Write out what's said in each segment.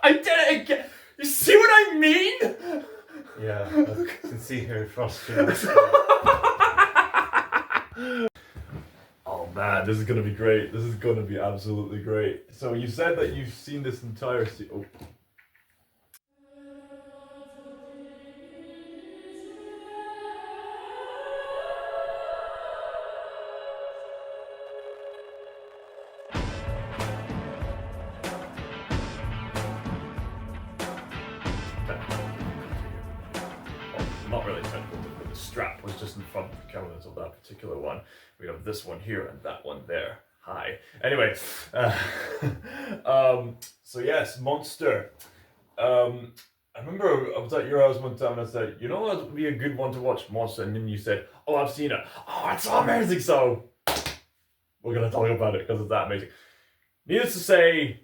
I did it again! You see what I mean? Yeah, I can see how frustrated. Oh man, this is gonna be great. This is gonna be absolutely great. So you said that you've seen this entire oh. Not really technical, but the strap was just in front of the countenance of that particular one. We have this one here and that one there. Hi. Anyway, so yes, Monster. I remember I was at your house one time and I said, you know what would be a good one to watch, Monster, and then you said, oh, I've seen it. Oh, it's so amazing, so we're going to talk about it because it's that amazing. Needless to say,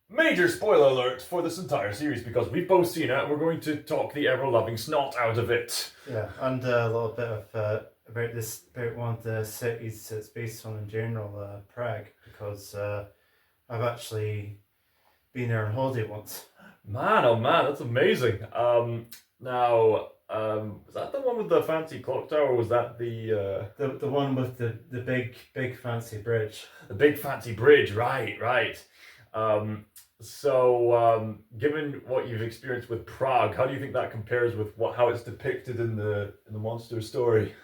major spoiler alert for this entire series because we've both seen it and we're going to talk the ever-loving snot out of it. Yeah, and a little bit of about one of the cities it's based on in general, Prague, because I've actually been there on holiday once. Man, oh man, that's amazing. Now, was that the one with the fancy clock tower, or was that the one with the big fancy bridge? The big fancy bridge, right. So, given what you've experienced with Prague, how do you think that compares with how it's depicted in the Monster story?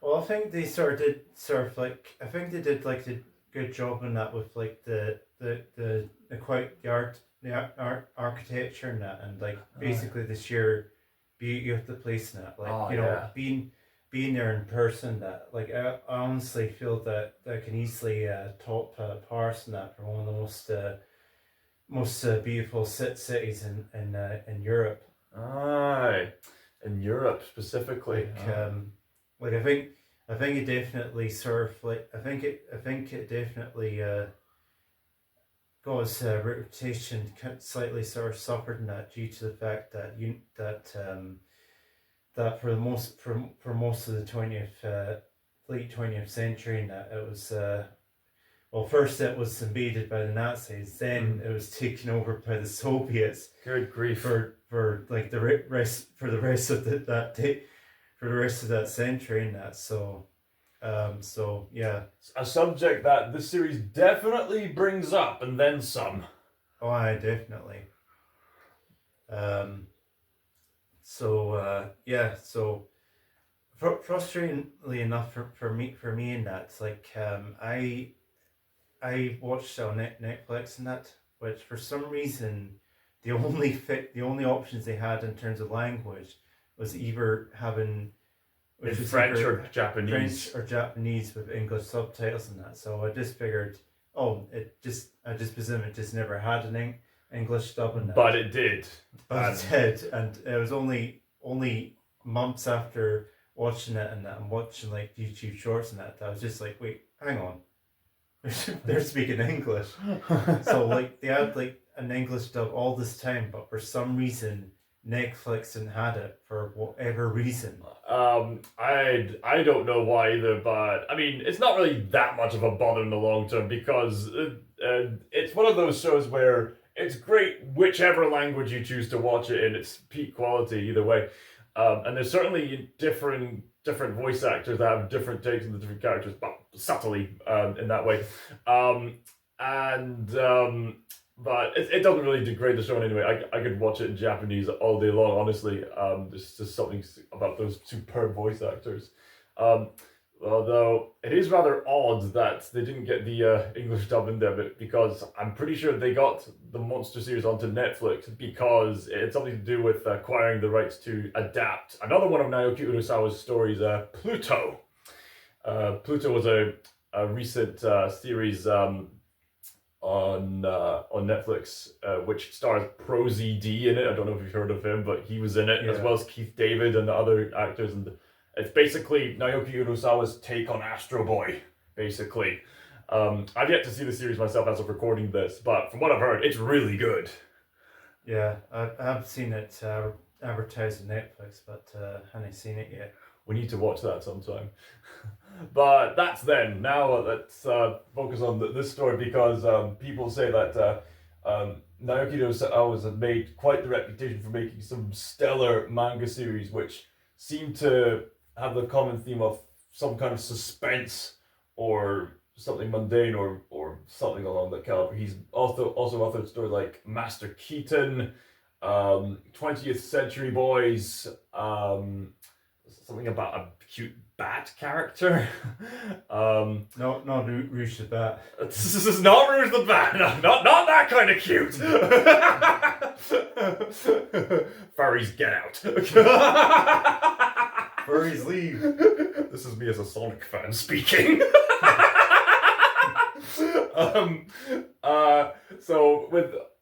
Well, I think they I think they did like a good job in that with like the architecture and that, and like basically the sheer beauty of the place and that, like being there in person, that like I honestly feel that I can easily top Paris and that for one of the most beautiful cities in Europe. Aye, in Europe specifically. Like I think it definitely sort of like I think it definitely got its reputation slightly sort of suffered in that due to the fact that that for most of the late 20th century, and that it was well, first it was invaded by the Nazis, then it was taken over by the Soviets. Good grief! For like the rest of the rest of that century and that. So yeah, a subject that this series definitely brings up and then some. Oh, I definitely. Yeah, so frustratingly enough for me in that, it's like I watched on Netflix and that, which for some reason the only options they had in terms of language was either having French or Japanese with English subtitles and that. So I just figured, I just presume it just never had an English dub in that. But it did. It did, and it was only months after watching it and that, and watching like YouTube shorts and that I was just like, wait, hang on, they're speaking English. So like they had like an English dub all this time, but for some reason Netflix hadn't had it for whatever reason. I don't know why either, but I mean, it's not really that much of a bother in the long term because it's one of those shows where it's great whichever language you choose to watch it in. It's peak quality either way, and there's certainly different voice actors that have different takes on the different characters, but subtly in that way, but it doesn't really degrade the show in any way. I could watch it in Japanese all day long, honestly. There's just something about those superb voice actors. Although it is rather odd that they didn't get the English dub in there, but because I'm pretty sure they got the Monster series onto Netflix because it had something to do with acquiring the rights to adapt another one of Naoki Urasawa's stories, Pluto. Pluto was a recent series on Netflix, which stars Pro ZD in it. I don't know if you've heard of him, but he was in it, as well as Keith David and the other actors. And it's basically Naoki Urasawa's take on Astro Boy, basically. I've yet to see the series myself as of recording this, but from what I've heard, it's really good. Yeah, I haven't seen it advertised on Netflix, but I haven't seen it yet. We need to watch that sometime. But that's then. Now let's focus on this story because people say that Naoki Urasawa has made quite the reputation for making some stellar manga series, which seem to have the common theme of some kind of suspense or something mundane or something along that caliber. He's also authored stories like Master Keaton, 20th Century Boys, something about a cute bat character. Not Rouge the Bat. This is not Rouge the Bat. No, not that kind of cute. Furries, get out. Furries, leave. This is me as a Sonic fan speaking. So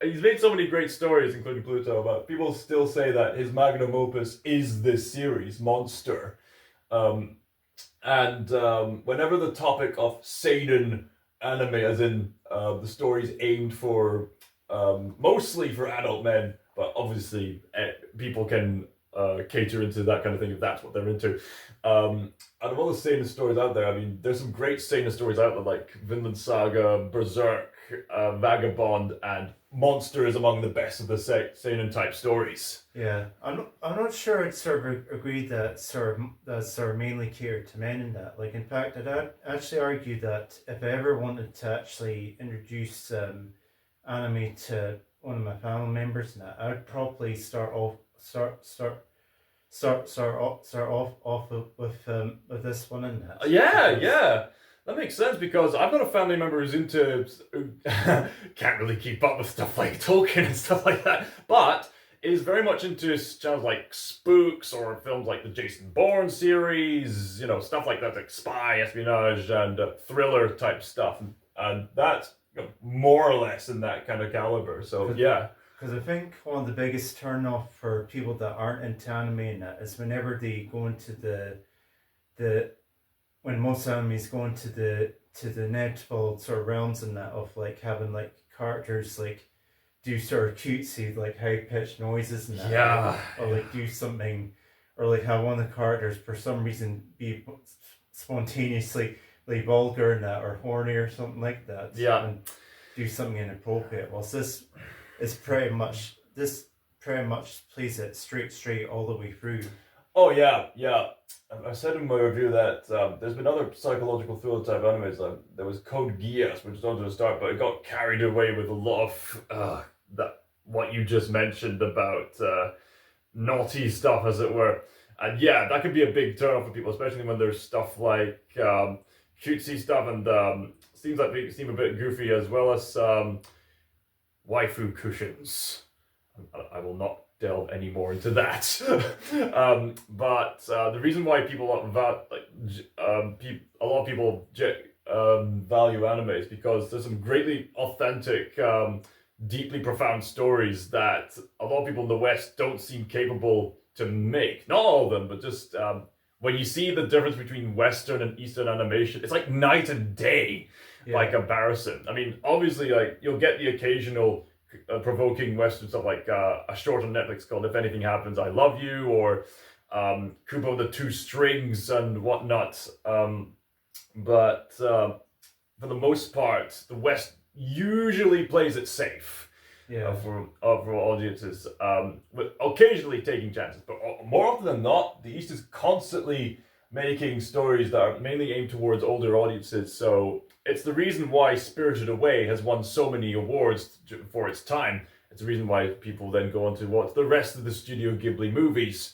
he's made so many great stories, including Pluto, but people still say that his magnum opus is this series, Monster. Whenever the topic of seinen anime, as in the stories aimed for mostly for adult men, but obviously people can cater into that kind of thing if that's what they're into. Out of all the seinen stories out there, I mean, there's some great seinen stories out there like Vinland Saga, Berserk, Vagabond, and Monster is among the best of the seinen type stories. Yeah, I'm not sure I'd sort of agree that sort of mainly catered to men in that. Like, in fact, I'd actually argue that if I ever wanted to actually introduce anime to one of my family members, and that I'd probably start off with this one in that. Yeah. That makes sense because I've got a family member who can't really keep up with stuff like Tolkien and stuff like that, but is very much into channels like Spooks or films like the Jason Bourne series, stuff like that, like spy, espionage, and thriller type stuff. And that's more or less in that kind of caliber. So, yeah. Because I think one of the biggest turn-off for people that aren't into anime and that is whenever they go into when most animes go into the inevitable sort of realms and that of like having like characters like do sort of cutesy like high pitched noises and that, or like do something, or like have one of the characters for some reason be spontaneously like vulgar and that, or horny or something like that, and do something inappropriate. Well, this pretty much plays it straight all the way through. Oh yeah. I said in my review that there's been other psychological thriller type animes. There was Code Geass, which was on to the start, but it got carried away with a lot of that what you just mentioned about naughty stuff, as it were. And yeah, that could be a big turn off for people, especially when there's stuff like cutesy stuff and seems like they seem a bit goofy, as well as waifu cushions. I will not delve any more into that. But the reason why people a lot of people value anime is because there's some greatly authentic, deeply profound stories that a lot of people in the West don't seem capable to make. Not all of them, but just when you see the difference between Western and Eastern animation, it's like night and day by comparison. I mean, obviously, like you'll get the occasional provoking Western stuff like a short on Netflix called "If Anything Happens, I Love You," or Kubo and the Two Strings and whatnot. But for the most part, the West usually plays it safe for audiences, with occasionally taking chances. But more often than not, the East is constantly making stories that are mainly aimed towards older audiences. So it's the reason why Spirited Away has won so many awards for its time. It's the reason why people then go on to watch the rest of the Studio Ghibli movies.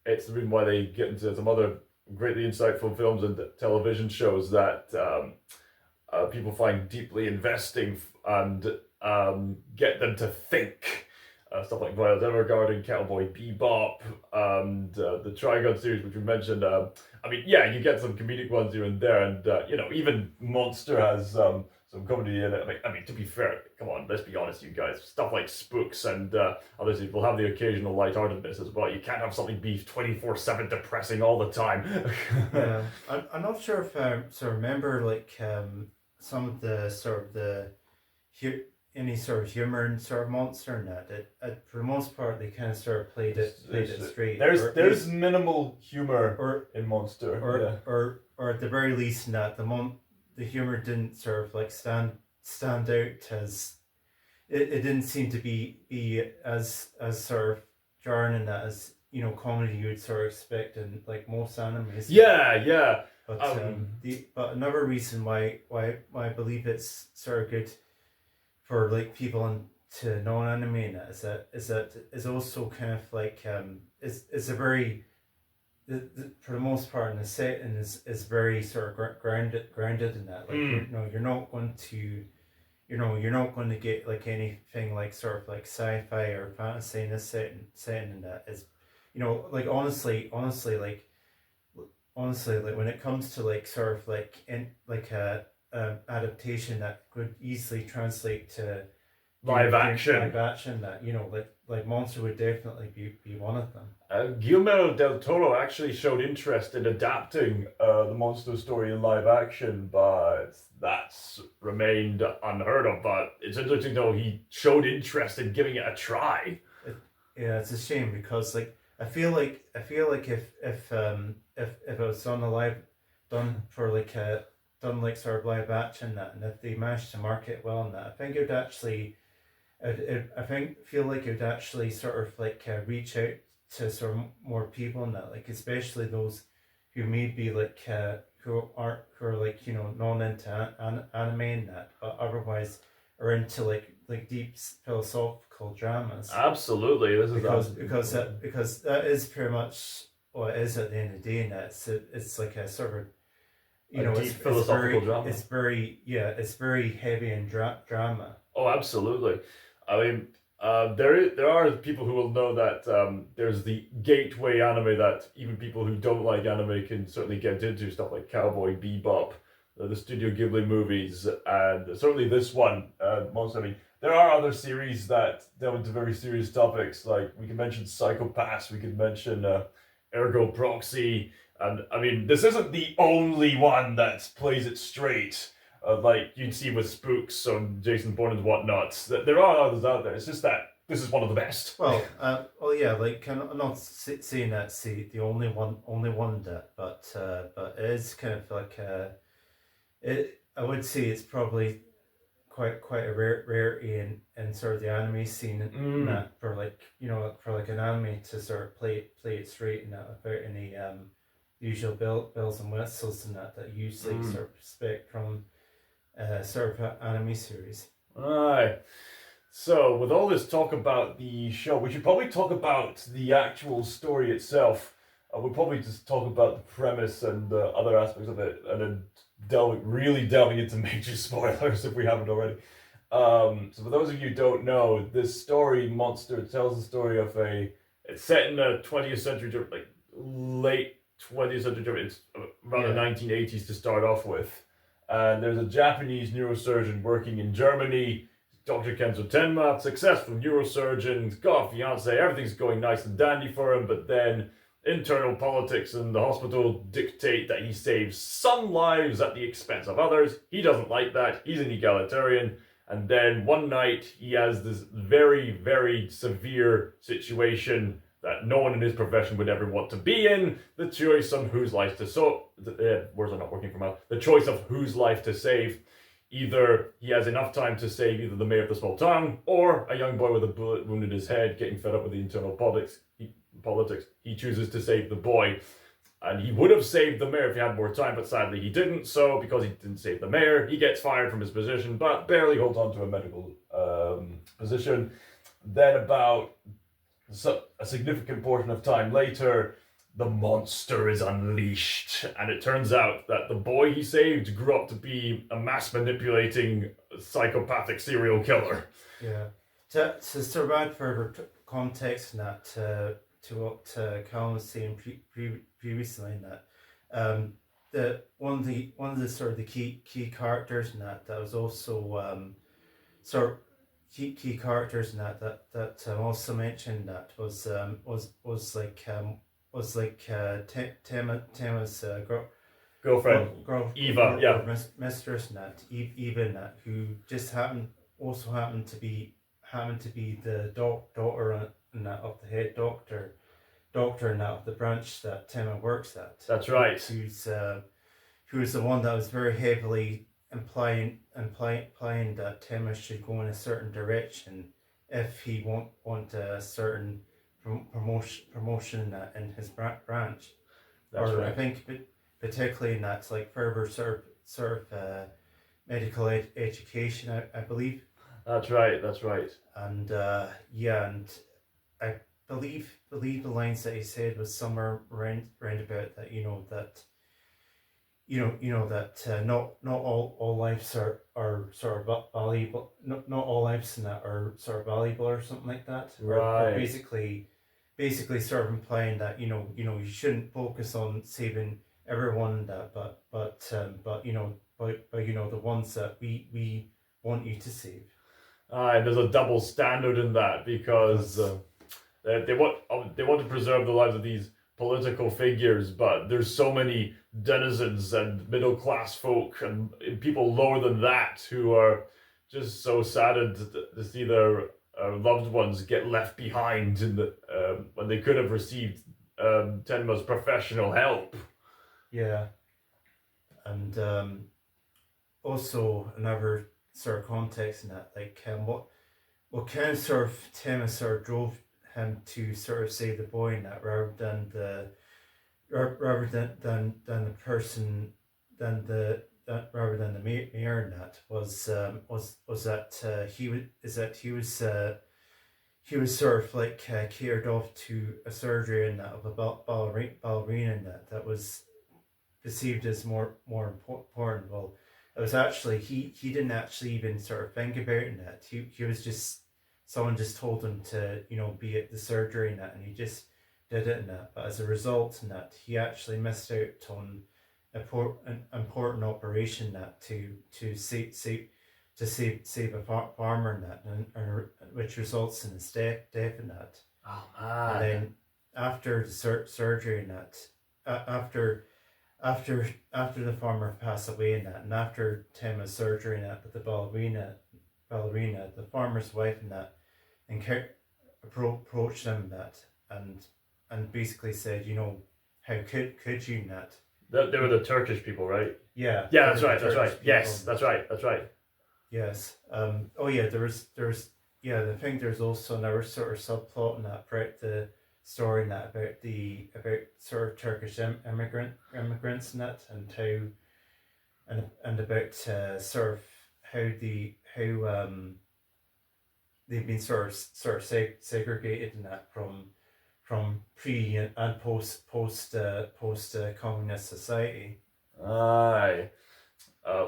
It's the reason why they get into some other greatly insightful films and television shows that people find deeply investing and get them to think. Stuff like Violet Evergarden, Cowboy Bebop, and the Trigun series, which we mentioned. I mean, yeah, you get some comedic ones here and there, and even Monster has some comedy in it. I mean, to be fair, come on, let's be honest, you guys. Stuff like Spooks and others will have the occasional lightheartedness as well. You can't have something be 24/7 depressing all the time. Yeah, I'm not sure if I sort of remember like some of the sort of any sort of humor in sort of Monster and that. For the most part, they kind of sort of played it straight. There's minimal humor in Monster, or at the very least, in that the humor didn't sort of like stand out as it didn't seem to be as sort of jarring in that as comedy you would sort of expect in like most animes. Yeah. But but another reason why I believe it's sort of good for like people into non-anime is also kind of like it's a very for the most part in the setting is very sort of grounded in that, like you're not going to you're not going to get like anything like sort of like sci-fi or fantasy in this setting in that is like honestly like when it comes to like sort of like in like a adaptation that could easily translate to Live action. live action, that like Monster would definitely be one of them. Guillermo del Toro actually showed interest in adapting the Monster story in live action, but that's remained unheard of. But it's interesting though, he showed interest in giving it a try. Yeah, it's a shame because like I feel like if it was done for like done like sort of live action, that, and if they managed to market well on that, I think it would actually feel like it would actually sort of like reach out to sort of more people in that, like especially those who may be like who are like non into anime and that, but otherwise are into like deep philosophical dramas. Absolutely, this is because that is pretty much what it is at the end of the day, and it's like a sort of deep philosophical drama. It's very heavy in drama. Oh, absolutely. I mean, there are people who will know that there's the gateway anime that even people who don't like anime can certainly get into, stuff like Cowboy Bebop, the Studio Ghibli movies, and certainly this one. I mean, there are other series that delve into very serious topics, like we can mention Psycho-Pass, we could mention Ergo Proxy, and I mean, this isn't the only one that plays it straight. Like you'd see with Spooks on Jason Bourne and whatnot. There are others out there. It's just that this is one of the best. Well, yeah, like I'm not saying that's the only one that, but it is kind of like it. I would say it's probably quite a rarity in sort of the anime scene, in that for like for like an anime to sort of play it straight and not without any usual bells and whistles and that usually sort of expect from sort of anime series. Alright. So, with all this talk about the show, we should probably talk about the actual story itself. We'll probably just talk about the premise and other aspects of it, and then delving into major spoilers if we haven't already. So, for those of you who don't know, this story, Monster, tells the story of it's set in the 20th century, like late 20th century, it's around the 1980s to start off with. And there's a Japanese neurosurgeon working in Germany, Dr. Kenzo Tenma, successful neurosurgeon, got a fiance, everything's going nice and dandy for him, but then internal politics in the hospital dictate that he saves some lives at the expense of others. He doesn't like that, he's an egalitarian, and then one night he has this very, very severe situation that no one in his profession would ever want to be in. The choice on whose life to words are not working for now. The choice of whose life to save. Either he has enough time to save either the mayor of the small town, or a young boy with a bullet wound in his head, getting fed up with the internal politics. He chooses to save the boy. And he would have saved the mayor if he had more time, but sadly he didn't. So because he didn't save the mayor, he gets fired from his position, but barely holds on to a medical position. Then about a significant portion of time later, the monster is unleashed, and it turns out that the boy he saved grew up to be a mass-manipulating, psychopathic serial killer. Yeah. To provide further context in that, to what Callum was saying previously, in that one of the sort of the key characters in that was also sort of key characters in that also mentioned that was Tema's girlfriend, Eva, mistress, in that Eva, in that, who just happened to be the daughter in that of the head doctor in that of the branch that Tema works at. That's right. Who's the one that was very heavily implying that Tema should go in a certain direction if he want a certain promotion in his branch. That's or right. I think particularly in that like further sort of medical education, I believe. That's right. That's right. And and I believe the lines that he said was somewhere round about that that not all lives are sort of valuable. Not all lives in that are sort of valuable or something like that. Or Right. basically sort of implying that you shouldn't focus on saving everyone that but the ones that we want you to save. And there's a double standard in that because they want to preserve the lives of these political figures, but there's so many denizens and middle class folk and people lower than that who are just so saddened to see their loved ones get left behind in the when they could have received Tenma's professional help. Yeah, and also another sort of context in that, like what kind of sort of Tema sort of drove him to sort of save the boy in that rather than the person rather than the mayor in that was that he was sort of like catered off to a surgery in that of a ballerina in that was perceived as more important. Well, it was actually he didn't actually even sort of think about it in that. He was just, someone just told him to be at the surgery in that, and he just did it in that. But as a result in that, he actually missed out on an important operation that to save a farmer in that, and which results in his death in that. Oh And man. then after the surgery in that, after the farmer passed away in that, and after Tema's surgery in that with the ballerina, the farmer's wife in that, and approached him in that, and basically said, how could you not? They were the Turkish people, right? Yeah. Yeah, that's right. That's right. Yes, People. that's right. That's right. Yes. Oh yeah. There's yeah. I think there's also another sort of subplot in that throughout the story in that about sort of Turkish immigrants in that, and how and about sort of how they've been sort of segregated in that from pre and post communist society. Aye.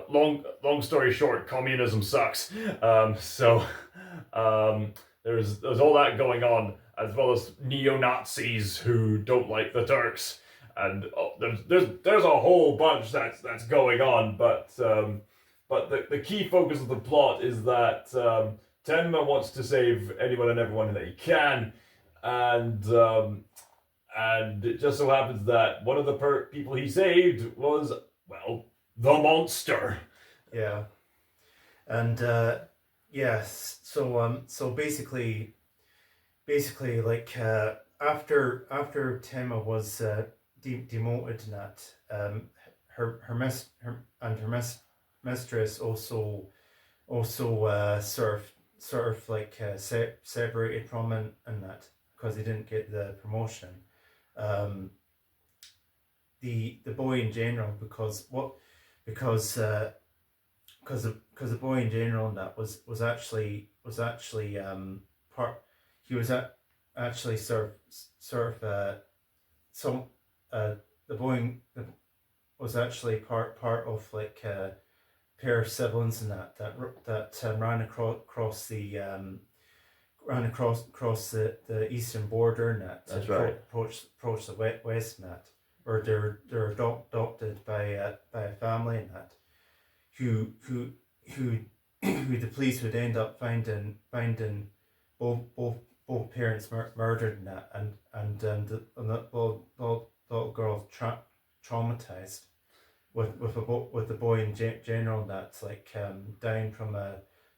Long story short, communism sucks. There's all that going on, as well as neo Nazis who don't like the Turks, and there's a whole bunch that's going on. But the key focus of the plot is that Tenma wants to save anyone and everyone that he can, and it just so happens that one of the people he saved was, well, the monster. Yeah. And yes, so basically like after Tema was demoted in that, her mistress also sort of like separated from him in that, because he didn't get the promotion. The boy in general, because the boy in general in that was actually part, he was actually sort of some the boy was actually part of like a pair of siblings in that ran across the eastern border and that. That's right. Approach the west and that, or they're adopted by a family in that, who the police would end up finding both parents murdered in that, and the little girl traumatized with the boy in general that's like dying from a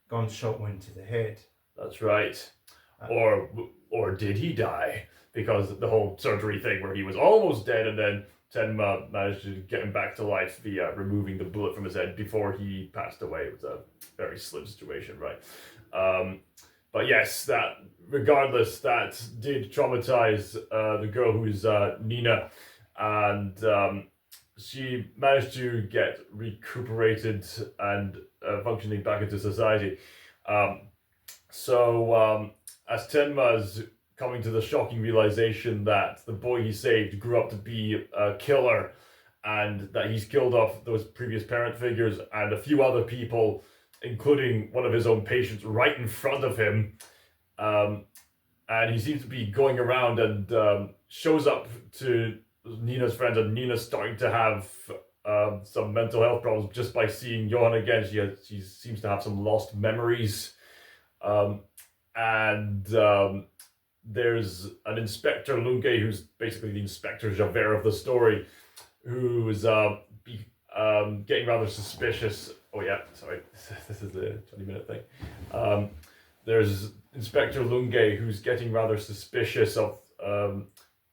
gunshot wound to the head. That's right. Or did he die? Because the whole surgery thing where he was almost dead and then Tenma managed to get him back to life via removing the bullet from his head before he passed away. It was a very slim situation, right? But yes, that regardless, that did traumatize the girl who's Nina, and she managed to get recuperated and functioning back into society. So as Tenma's coming to the shocking realization that the boy he saved grew up to be a killer, and that he's killed off those previous parent figures and a few other people, including one of his own patients, right in front of him. And he seems to be going around and shows up to Nina's friends, and Nina's starting to have some mental health problems just by seeing Johan again. She seems to have some lost memories. And there's an Inspector Lunke, who's basically the Inspector Javert of the story, who's getting rather suspicious. Oh yeah, sorry, this is the 20-minute thing. There's Inspector Lunge, who's getting rather suspicious of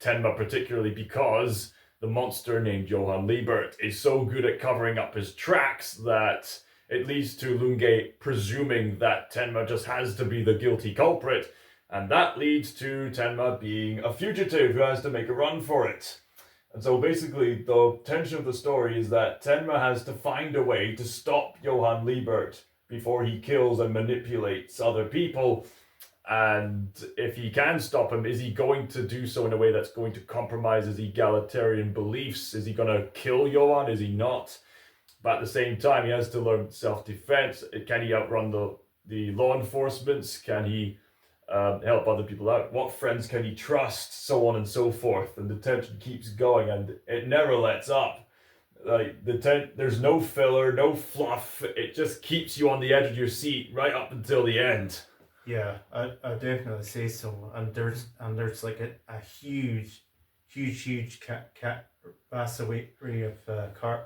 Tenma, particularly because the monster named Johann Liebert is so good at covering up his tracks that it leads to Lunge presuming that Tenma just has to be the guilty culprit, and that leads to Tenma being a fugitive who has to make a run for it. And so basically the tension of the story is that Tenma has to find a way to stop Johann Liebert before he kills and manipulates other people. And if he can stop him, is he going to do so in a way that's going to compromise his egalitarian beliefs? Is he going to kill Johann? Is he not? But at the same time, he has to learn self-defense. Can he outrun the law enforcement? Can he help other people out? What friends can he trust? So on and so forth. And the tension keeps going, and it never lets up. Like there's no filler, no fluff. It just keeps you on the edge of your seat right up until the end. Yeah, I definitely say so. And there's like a huge vast array of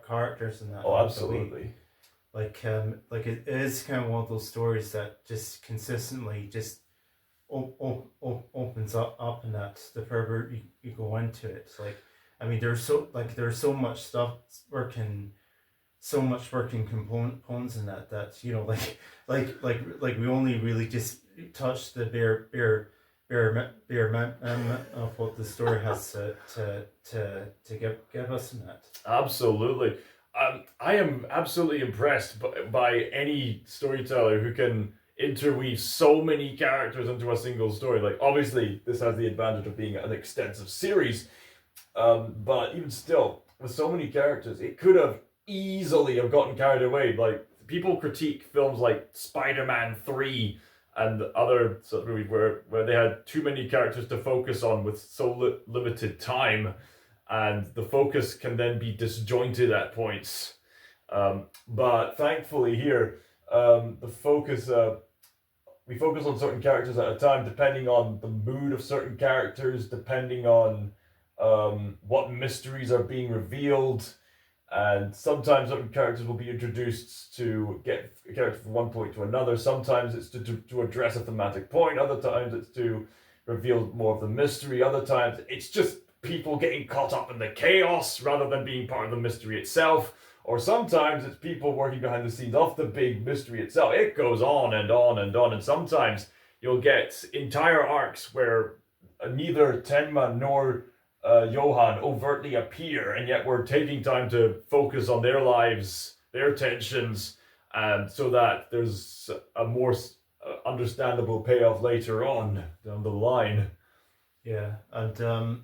characters in that. Oh, absolutely. Like it is kind of one of those stories that just consistently just opens up, and that the further you go into it. It's like, I mean, there's so much stuff working components in that you know, like we only really just touched the bare of what the story has to give us in that. Absolutely. I am absolutely impressed by any storyteller who can interweave so many characters into a single story. Like, obviously, this has the advantage of being an extensive series, but even still, with so many characters, it could have easily have gotten carried away. Like, people critique films like Spider-Man 3 and other sort of movies where they had too many characters to focus on with so limited time, and the focus can then be disjointed at points. But thankfully here, we focus on certain characters at a time, depending on the mood of certain characters, depending on what mysteries are being revealed. And sometimes certain characters will be introduced to get a character from one point to another. Sometimes it's to address a thematic point. Other times it's to reveal more of the mystery. Other times it's just people getting caught up in the chaos rather than being part of the mystery itself. Or sometimes it's people working behind the scenes of the big mystery itself. It goes on and on and on. And sometimes you'll get entire arcs where neither Tenma nor Johann overtly appear, and yet we're taking time to focus on their lives, their tensions, and so that there's a more understandable payoff later on down the line. Yeah, and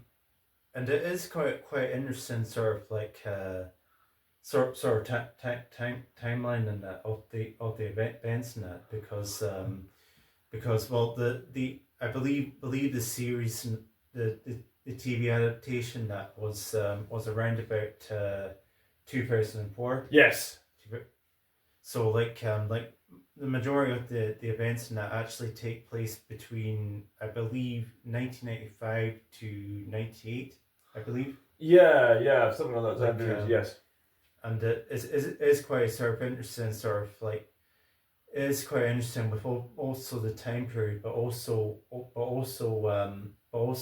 it is quite interesting, sort of like sort of timeline in that of the events in that, because well the I believe the series, the TV adaptation that was around about 2004. Yes. So like the majority of the events in that actually take place between, I believe, 1995 to 98, I believe. Yeah, something like that time period. Yes. And it is quite sort of interesting, sort of like, it is quite interesting with also the time period, but also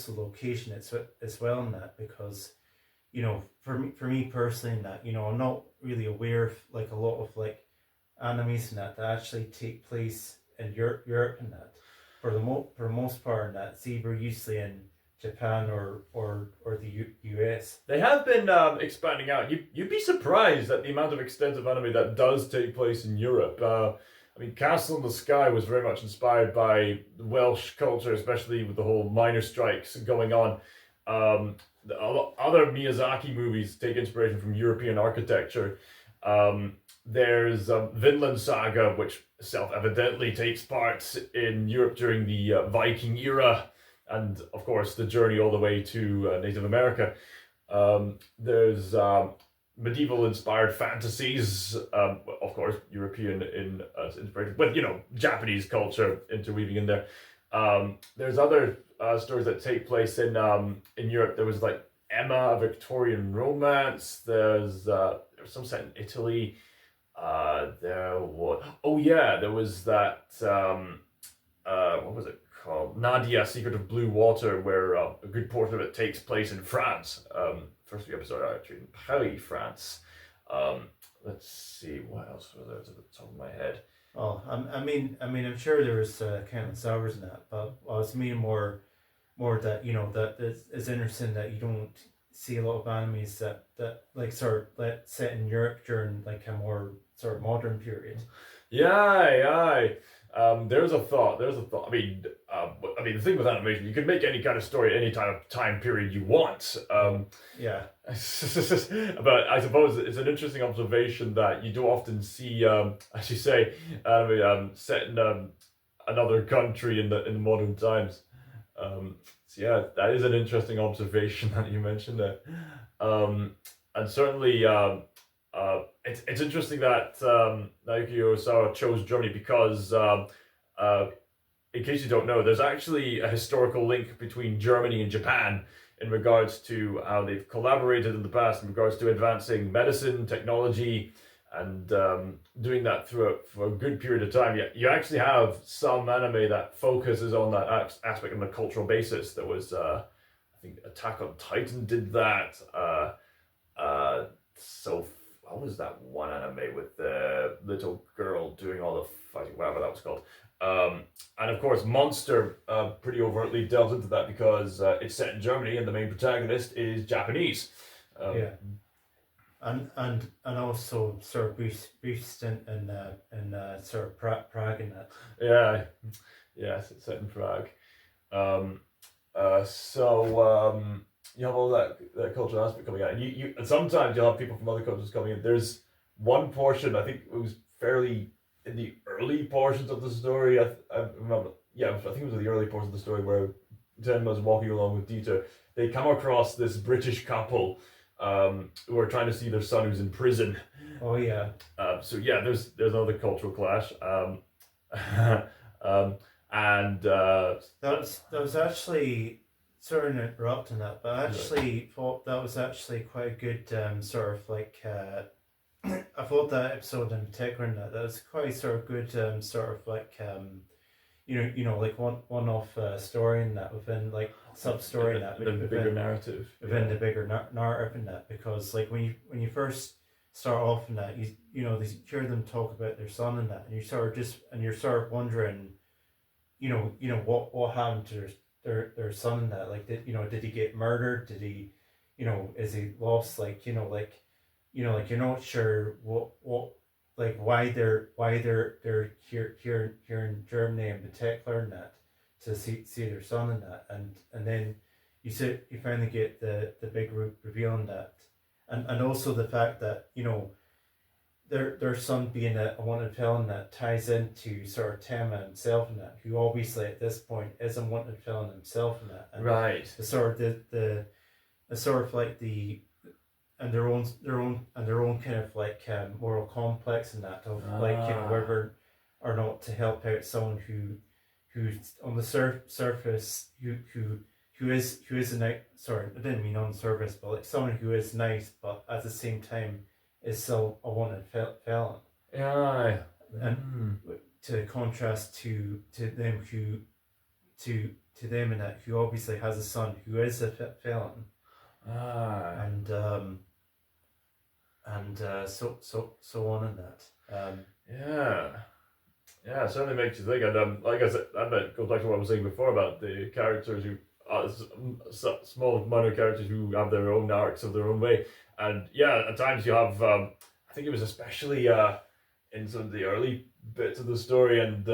location as well in that, because for me personally, that I'm not really aware of like a lot of like animes and that actually take place in Europe and that for the most part, and that it's either usually in Japan or the US. They have been expanding out. You'd be surprised at the amount of extensive anime that does take place in Europe. I mean, Castle in the Sky was very much inspired by Welsh culture, especially with the whole miner strikes going on. The other Miyazaki movies take inspiration from European architecture. There's Vinland Saga, which self-evidently takes part in Europe during the Viking era, and of course the journey all the way to Native America. There's medieval-inspired fantasies, of course European in inspiration, but Japanese culture interweaving in there. There's other stories that take place in Europe. There was like Emma, a Victorian romance. There's some set in Italy. There was that. What was it called? Nadia, Secret of Blue Water, where a good portion of it takes place in France. First few episodes are actually in Paris, France. Let's see, what else was there to the top of my head? Oh, I'm sure there was countless hours in that, but I was meaning more that that it's interesting that you don't see a lot of animes that like sort of set in Europe during like a more sort of modern period. Yeah. There's a thought. I mean, the thing with animation, you can make any kind of story, any kind of time period you want. Yeah. But I suppose it's an interesting observation that you do often see, as you say, anime set in another country in the modern times. So yeah, that is an interesting observation that you mentioned there. And certainly, it's interesting that Naoki Urasawa chose Germany because, in case you don't know, there's actually a historical link between Germany and Japan in regards to how they've collaborated in the past in regards to advancing medicine, technology, and doing that for a good period of time. You actually have some anime that focuses on that aspect on a cultural basis. There was, I think, Attack on Titan did that. So what was that one anime with the little girl doing all the fighting, whatever that was called? And of course, Monster pretty overtly delves into that because it's set in Germany and the main protagonist is Japanese. Yeah. And also sort of brief stint in sort of Prague and that. Yeah, yes, it's set in Prague. You have all that cultural aspect coming out, and sometimes you'll have people from other cultures coming in. There's one portion, I think it was fairly in the early portions of the story. I remember, I think it was in the early portions of the story where Tenma's walking along with Dieter. They come across this British couple who are trying to see their son who's in prison. Oh yeah. There's another cultural clash. And that was actually, sorry to interrupt on that, but I actually thought that was actually quite a good sort of like I thought that episode in particular that was quite sort of good sort of like like one-off story in that, within like sub-story in that, the bigger narrative, within the bigger narrative in that, because like when you first start off in that, you hear them talk about their son and that, and you're sort of wondering what happened to their son in that, like did he get murdered, did he is he lost, like you're not sure what like why they're here in Germany in particular and that, to see their son in that, and then you finally get the big reveal in that, and also the fact that their son being a wanted felon, that ties into sort of Tema himself in that, who obviously at this point is a wanted felon himself in that, and right, the sort of the sort of like the and their own kind of like moral complex in that, of like whether or not to help out someone who's on the surface who is a nice, sorry, I didn't mean on the surface, but like someone who is nice but at the same time is still a wanted felon. Yeah. And to contrast to them to them in that, who obviously has a son who is a felon. so on and that. Yeah. Yeah, it certainly makes you think. And like I said, that goes back to what I was saying before about the characters who small minor characters who have their own arcs of their own way. And yeah, at times you have. I think it was especially in some of the early bits of the story, and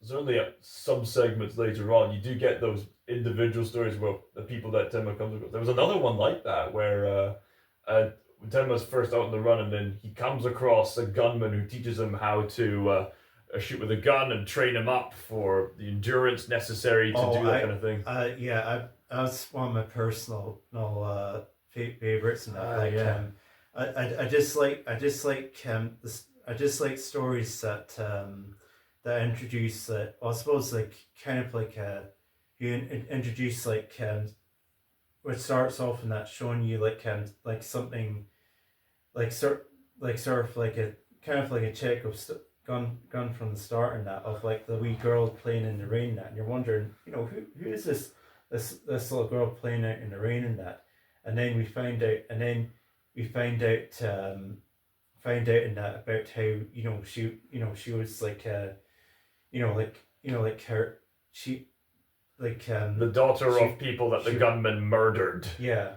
certainly at some segments later on, you do get those individual stories where the people that Tenma comes across. There was another one like that where Tenma's first out on the run, and then he comes across a gunman who teaches him how to shoot with a gun and train him up for the endurance necessary to do that kind of thing. That's one of my personal favorites, and that yeah. I just like stories that that introduce I suppose like kind of like you introduce like which starts off in that showing you like something like sort of like a kind of like a check of gun from the start, and that of like the wee girl playing in the rain, and that, and you're wondering, who is this little girl playing out in the rain, and that, and then we find out in that about how she was like like her she like the daughter of people that the gunman murdered. Yeah,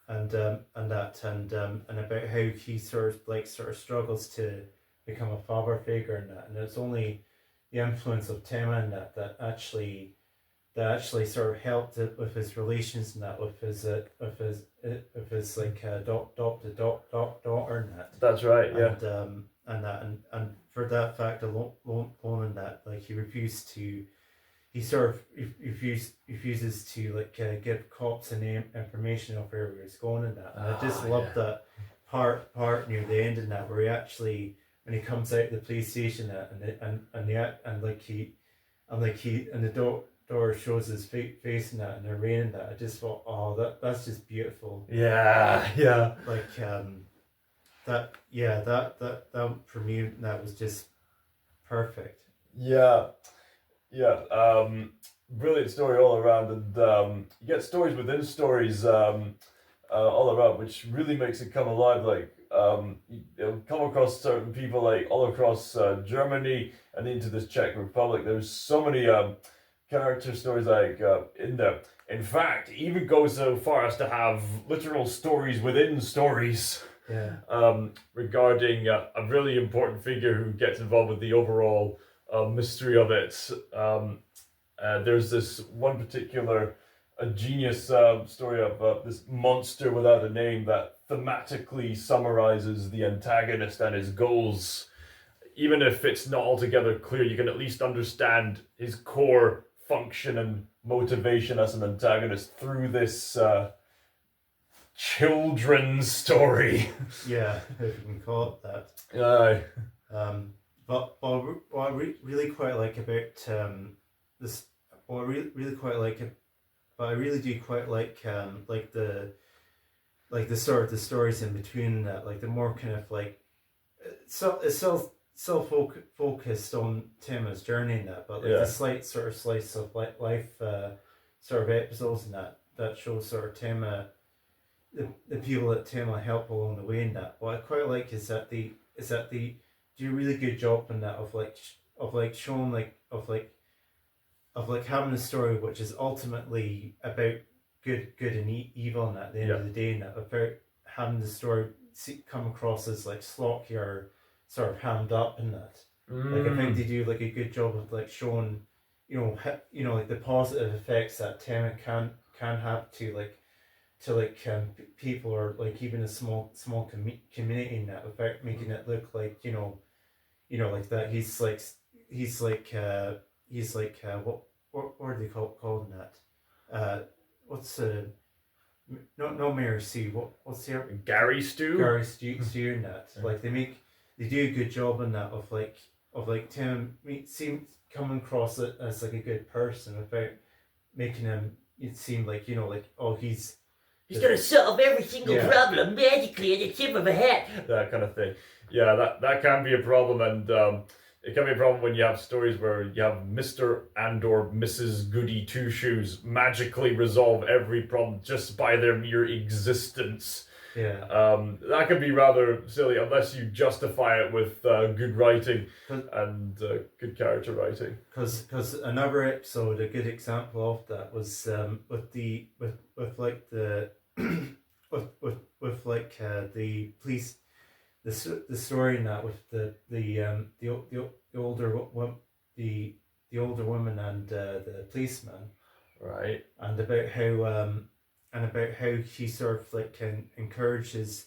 and about how he sort of struggles to become a father figure, and that, and it's only the influence of Tema and that actually sort of helped it with his relations, and that with his like adopted daughter, and that. That's right. Yeah. And for that fact alone, and that, like, he refuses to like give cops any information of where he was going, and that. And I just love that part near the end, in that, where he actually, when he comes out of the police station, and the door shows his face in that, and the rain in that. I just thought, oh, that's just beautiful. Yeah. Like that for me, that was just perfect. Yeah. Brilliant story all around, and you get stories within stories all around, which really makes it come alive. Like you come across certain people like all across Germany and into this Czech Republic. There's so many character stories like in there. In fact, it even goes so far as to have literal stories within stories. Yeah. Regarding a really important figure who gets involved with the overall mystery of it. There's this one particular genius story of this monster without a name that thematically summarizes the antagonist and his goals. Even if it's not altogether clear, you can at least understand his core function and motivation as an antagonist through this children's story. Yeah, if you can call it that. Aye. But what I really quite like about this, what I really quite like it, but I really do quite like the sort of the stories in between that, like the more kind of like it's focused on Tema's journey in that, but like the slight sort of slice of life sort of episodes in that shows sort of Tema, the people that Tema help along the way in that. What I quite like is that they do a really good job in that of showing having a story which is ultimately about good and evil, and at the end of the day, and that, about having the story come across as like sloppy or sort of hammed up in that. Like, I think they do like a good job of like showing, like the positive effects that Tema can have to people, or like even a small community in that, without making it look like like that he's like what are they called in that? What's not Mayor Sue? What's the Gary Stu in that? Like they do a good job in that of Tim seem coming across it as like a good person without making him seem like he's going to solve every single problem magically at the tip of a hat. That kind of thing. Yeah, that can be a problem, and it can be a problem when you have stories where you have Mr. and or Mrs. Goody Two Shoes magically resolve every problem just by their mere existence. Yeah. That can be rather silly unless you justify it with good writing and good character writing. Because another episode, a good example of that was with like the with like the police, the story in that with the older woman and the policeman, Right. and about how she sort of like encourages.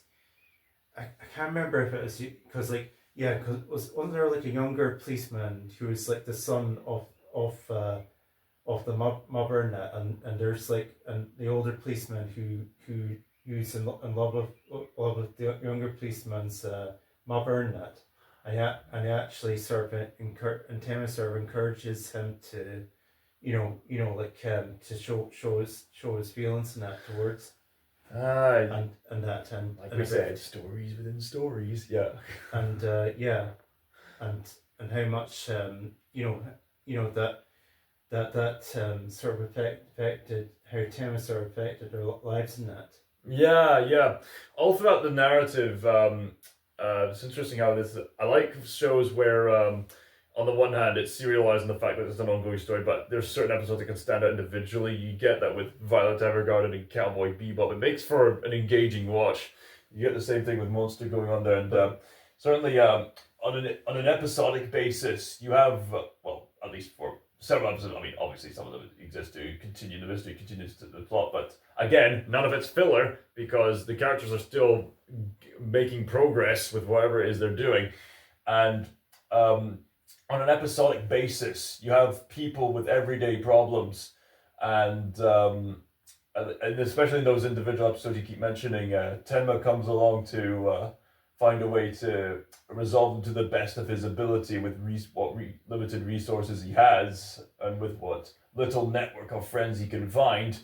I can't remember if it was because like yeah, because wasn't there like a younger policeman who was like the son of the mother in that, and there's like and the older policeman who's in love with the younger policeman's mother in that, and he actually sort of and Tammy sort of encourages him to, like to show his feelings and that towards. And that and like and we said, stories within stories, yeah. And yeah, and how much that sort of affected how Tammy sort of affected their lives in that. Yeah. All throughout the narrative, it's interesting how this. I like shows where, on the one hand, it's serialized in the fact that it's an ongoing story, but there's certain episodes that can stand out individually. You get that with Violet Evergarden and Cowboy Bebop. It makes for an engaging watch. You get the same thing with Monster going on there, and certainly on an episodic basis, you have well, at least for several episodes. I mean, obviously some of them exist to continue the mystery, continues to the plot, but again, none of it's filler because the characters are still making progress with whatever it is they're doing, and on an episodic basis, you have people with everyday problems, and especially in those individual episodes you keep mentioning, Tenma comes along to find a way to resolve them to the best of his ability with limited resources he has, and with what little network of friends he can find,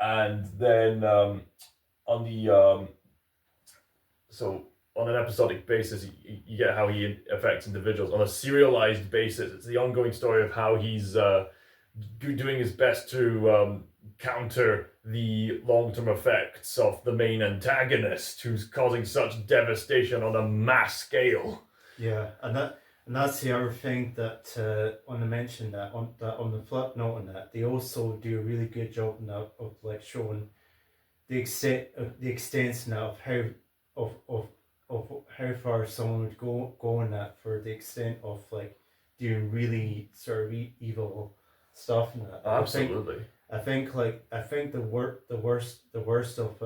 and then on the on an episodic basis, you get how he affects individuals. On a serialized basis, it's the ongoing story of how he's doing his best to counter the long-term effects of the main antagonist, who's causing such devastation on a mass scale. Yeah, and that's the other thing that when I mentioned that on the flip note on that, they also do a really good job now of like showing the extent now of how far someone would go in that, for the extent of like doing really sort of evil stuff in that. Absolutely. I think the worst of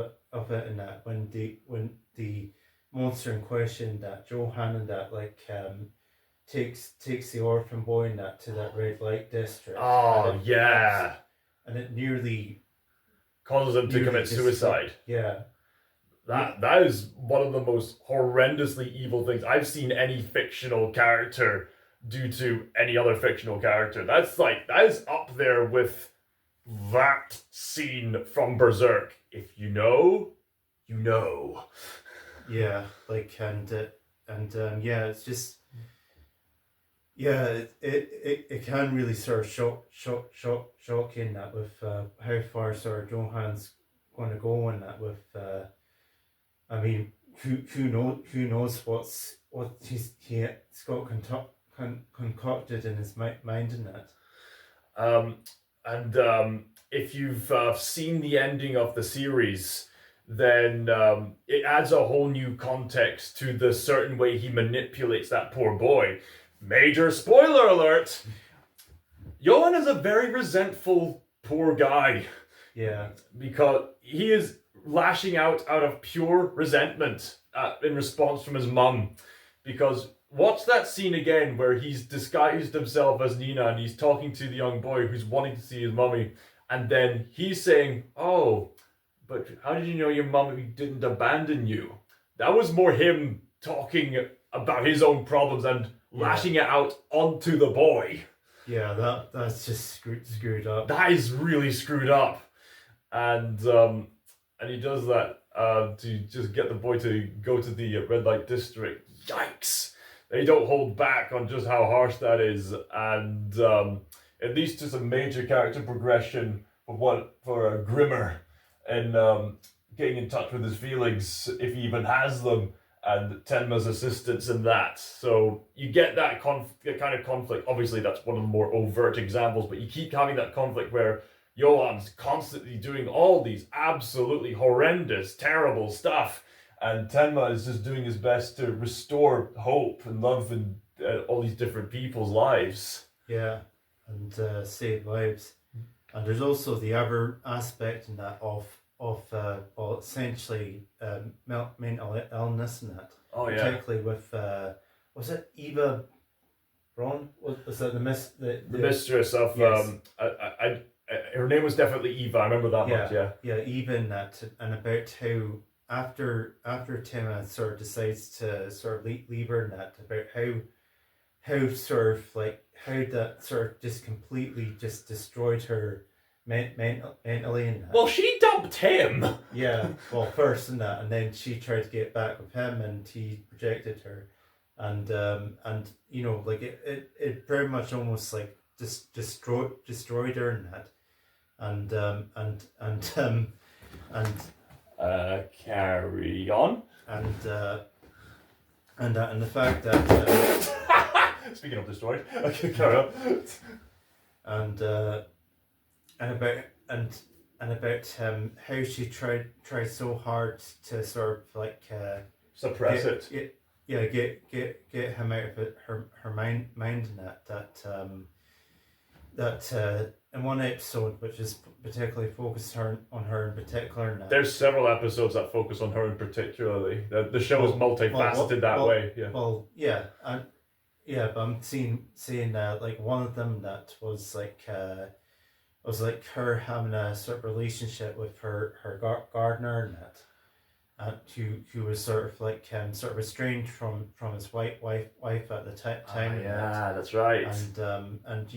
it in that, when the monster in question, that Johan and that like takes the orphan boy in that to that red light district. Oh yeah. And it nearly causes him to commit suicide. Yeah. That is one of the most horrendously evil things I've seen any fictional character do to any other fictional character. That is up there with that scene from Berserk. If you know, you know. Yeah, like and yeah, it's just yeah, it can really sort of shock in that with how far sort of Johan's going to go in that with. I mean, who knows what he's got concocted in his mind in that. And if you've seen the ending of the series, then it adds a whole new context to the certain way he manipulates that poor boy. Major spoiler alert! Johan is a very resentful, poor guy. Yeah. Because he is lashing out of pure resentment in response from his mum. Because watch that scene again where he's disguised himself as Nina and he's talking to the young boy who's wanting to see his mummy, and then he's saying, "Oh, but how did you know your mummy didn't abandon you?" That was more him talking about his own problems and lashing it out onto the boy. Yeah, that's just screwed up. That is really screwed up. And he does that to just get the boy to go to the red light district. Yikes! they don't hold back on just how harsh that is, and it leads to some major character progression for Grimmer, and getting in touch with his feelings if he even has them, and Tenma's assistance in that. So you get that kind of conflict. Obviously, that's one of the more overt examples, but you keep having that conflict where Johan's constantly doing all these absolutely horrendous, terrible stuff, and Tenma is just doing his best to restore hope and love in all these different people's lives. Yeah, and save lives. And there's also the other aspect in that of well, essentially mental illness in that. Oh yeah, Particularly with was it Eva Braun? Was that the mistress of yes. her name was definitely Eva. I remember that much. Yeah. Yeah, Eva in that, and about how after Tim sort of decides to sort of leave her in that, about how sort of like how that sort of just completely just destroyed her mentally in that. Well, she dumped him. Yeah, well, first in that, and then she tried to get back with him, and he rejected her, and you know, like it very much almost like destroyed her in that, and Carry on. And the fact that speaking of destroyed, okay, carry on. and about how she tried so hard to sort of like Suppress it. Get him out of her mind in that in one episode, which is particularly focused on her in particular. In that. There's several episodes that focus on her in particularly. The show is multifaceted that way. Yeah. Well, yeah, but I'm seeing like one of them that was like her having a sort of relationship with her gardener and that. Who was sort of like sort of estranged from his wife at the time. Yeah, that's right. And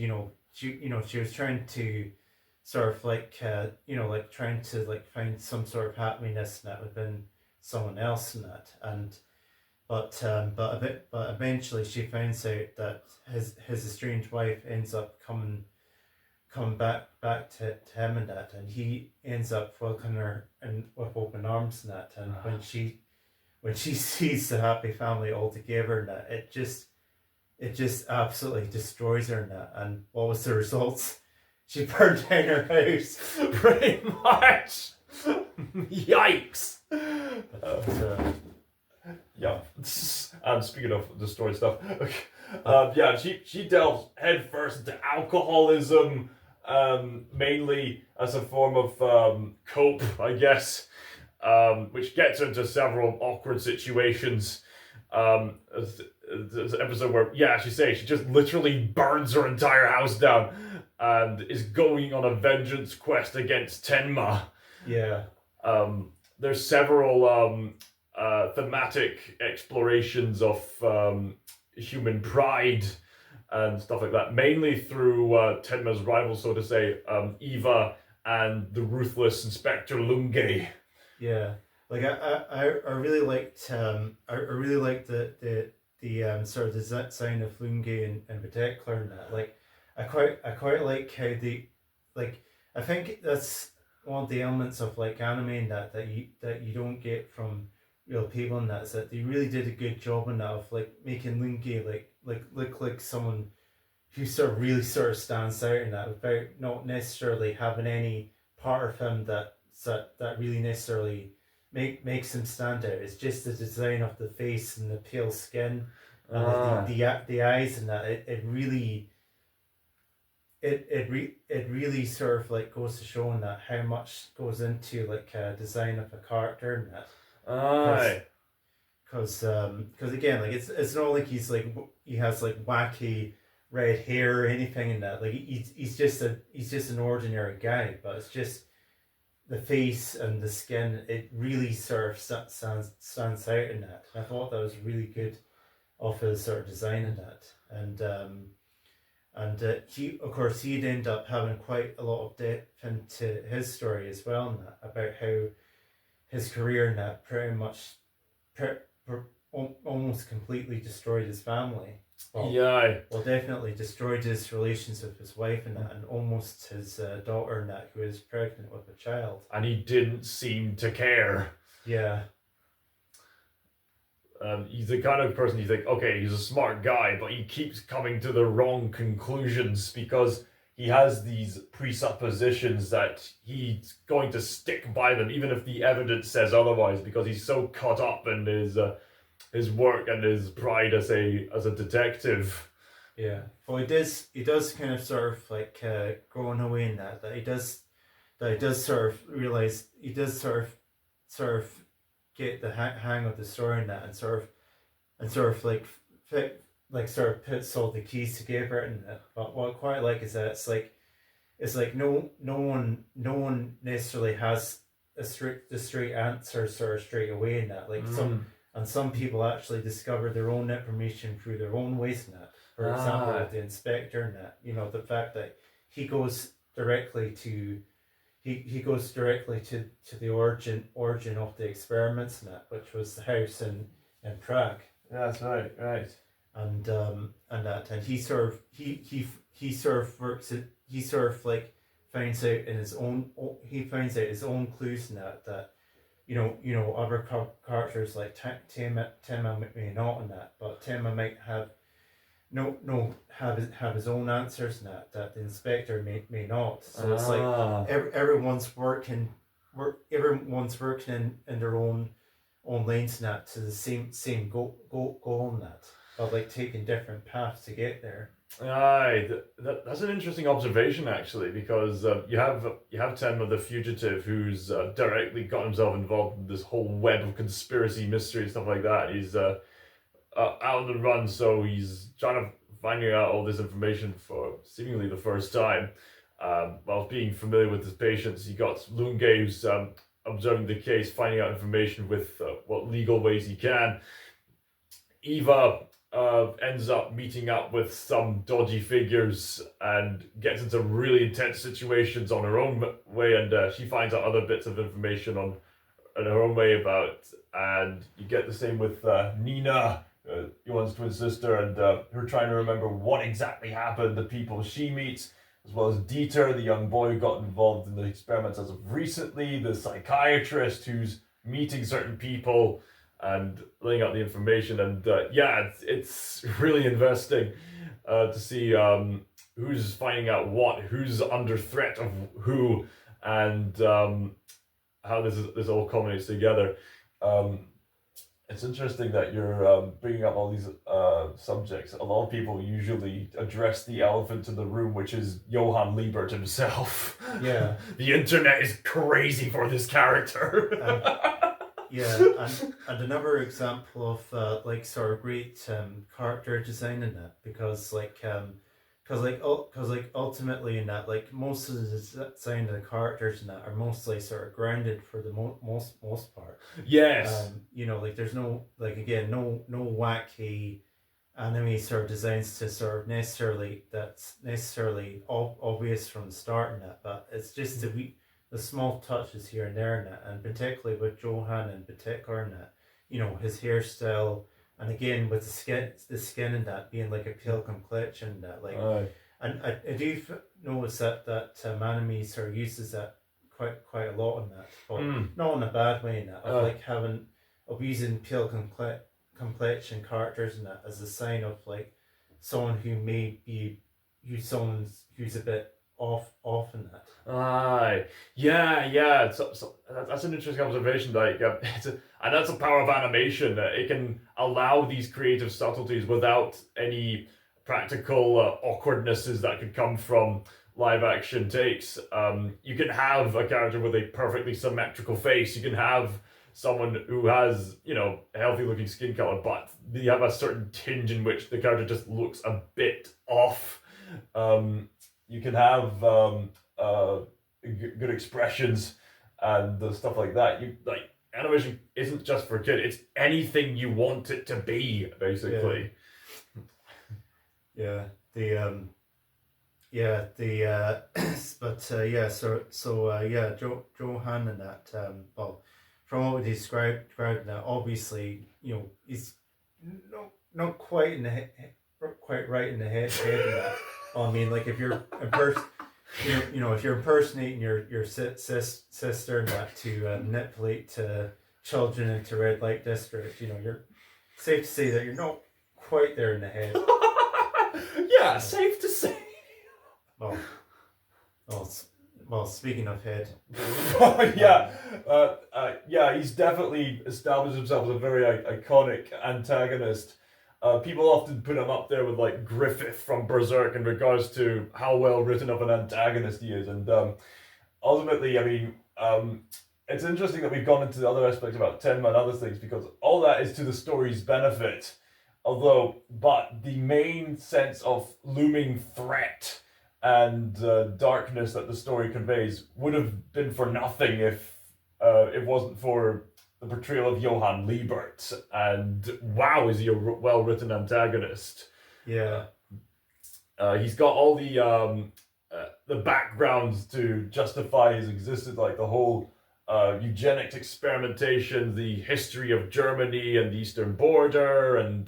she was trying to sort of like like trying to like find some sort of happiness in that within someone else in that, and but eventually she finds out that his estranged wife ends up coming back to him and that, and he ends up welcoming her and with open arms and that, and when she sees the happy family all together and that, it just absolutely destroys her and that. And what was the results? She burned down her house. Pretty much. Yikes. Yeah. And speaking of destroyed stuff, yeah, she delves headfirst into alcoholism, mainly as a form of cope, I guess, which gets her into several awkward situations. There's an episode where, yeah, she just literally burns her entire house down and is going on a vengeance quest against Tenma. Yeah. There's several thematic explorations of human pride and stuff like that, mainly through Tenma's rival, so to say, Eva and the ruthless Inspector Lunge. Yeah, like I really liked the sort of design of Lunge in particular, and that like I quite like how they like I think that's one of the elements of like anime and that you don't get from real people, and that's that they really did a good job in that of like making Lunge like look like someone who sort of really sort of stands out in that without not necessarily having any part of him that really necessarily makes him stand out. It's just the design of the face and the pale skin and the eyes and that it really sort of like goes to show in that how much goes into like design of a character and that. Aye. Because again, like it's not like he has like wacky red hair or anything in that. Like he's just an ordinary guy, but it's just the face and the skin. It really sort of stands out in that. I thought that was really good of his sort of design in that, and he'd end up having quite a lot of depth into his story as well in that, about how his career in that pretty much almost completely destroyed his family. Well, well, definitely destroyed his relations with his wife and that, and almost his daughter and that, who is pregnant with a child. And he didn't seem to care. Yeah. He's the kind of person you think, okay, he's a smart guy, but he keeps coming to the wrong conclusions because he has these presuppositions that he's going to stick by them, even if the evidence says otherwise, because he's so caught up in his work and his pride as a detective. Yeah. Well, he does kind of sort of like grow in a way in that he does sort of realize, he does sort of get the hang of the story in that, and sort of like sort of puts all the keys together in it. But what I quite like is that it's like no one necessarily has the straight answer sort of straight away in that. Like some people actually discover their own information through their own ways in that. For example, with the inspector and that, you know, the fact that he goes directly to the origin of the experiments and that, which was the house in Prague. Yeah, that's right. And he sort of works it. He sort of like finds out his own clues in that you know other characters like Tema may not in that, but Tema might have have his own answers in that the inspector may not. So it's like everyone's working in their own lanes in that, to the same goal in that, but like taking different paths to get there. Aye, that's an interesting observation actually, because you have Tenma the fugitive, who's directly got himself involved in this whole web of conspiracy, mystery, and stuff like that. He's out on the run, so he's trying to finding out all this information for seemingly the first time. While being familiar with his patients, he got Lunge, who's observing the case, finding out information with what legal ways he can. Eva ends up meeting up with some dodgy figures and gets into really intense situations on her own way, and she finds out other bits of information on her own way about, and you get the same with Nina, Johan's twin sister, and her trying to remember what exactly happened, the people she meets, as well as Dieter, the young boy who got involved in the experiments as of recently, the psychiatrist who's meeting certain people and laying out the information. And it's really investing to see who's finding out what, who's under threat of who, and how this all culminates together. It's interesting that you're bringing up all these subjects. A lot of people usually address the elephant in the room, which is Johann Liebert himself. Yeah. The internet is crazy for this character. And another example of like sort of great character design in that, because ultimately in that, like most of the design of the characters in that are mostly sort of grounded for the most part. Yes. You know, like there's no, like again, no wacky anime sort of designs to sort of necessarily obvious from the start in that, but it's just the small touches here and there in that, and particularly with Johan in particular in that, you know, his hairstyle. And again, with the skin in that being like a pale complexion, that like, and I do notice that anime sort of uses that quite a lot in that, but not in a bad way in that, of using pale complexion characters in that as a sign of like someone who's a bit off in that. So that's an interesting observation. Like, and that's the power of animation. It can allow these creative subtleties without any practical awkwardnesses that could come from live action takes. You can have a character with a perfectly symmetrical face. You can have someone who has, you know, a healthy looking skin color, but you have a certain tinge in which the character just looks a bit off. You can have good expressions and stuff like that. Animation isn't just for kids; it's anything you want it to be, basically. Johan and that. Well, from what we described that, obviously, you know, he's no, not quite in the quite right in the head in that. Well, I mean, like if you're if you're impersonating your sister and that to manipulate children into red light district, you're safe to say that you're not quite there in the head. Yeah, safe to say. Well, well, speaking of head, yeah, he's definitely established himself as a very iconic antagonist. People often put him up there with like Griffith from Berserk in regards to how well written of an antagonist he is, and ultimately, I mean, it's interesting that we've gone into the other aspects about Tenma and other things because all that is to the story's benefit. But the main sense of looming threat and darkness that the story conveys would have been for nothing if it wasn't for the portrayal of Johann Liebert. And wow, is he a well-written antagonist? Yeah. He's got all the backgrounds to justify his existence, like the whole eugenics experimentation, the history of Germany and the Eastern border, and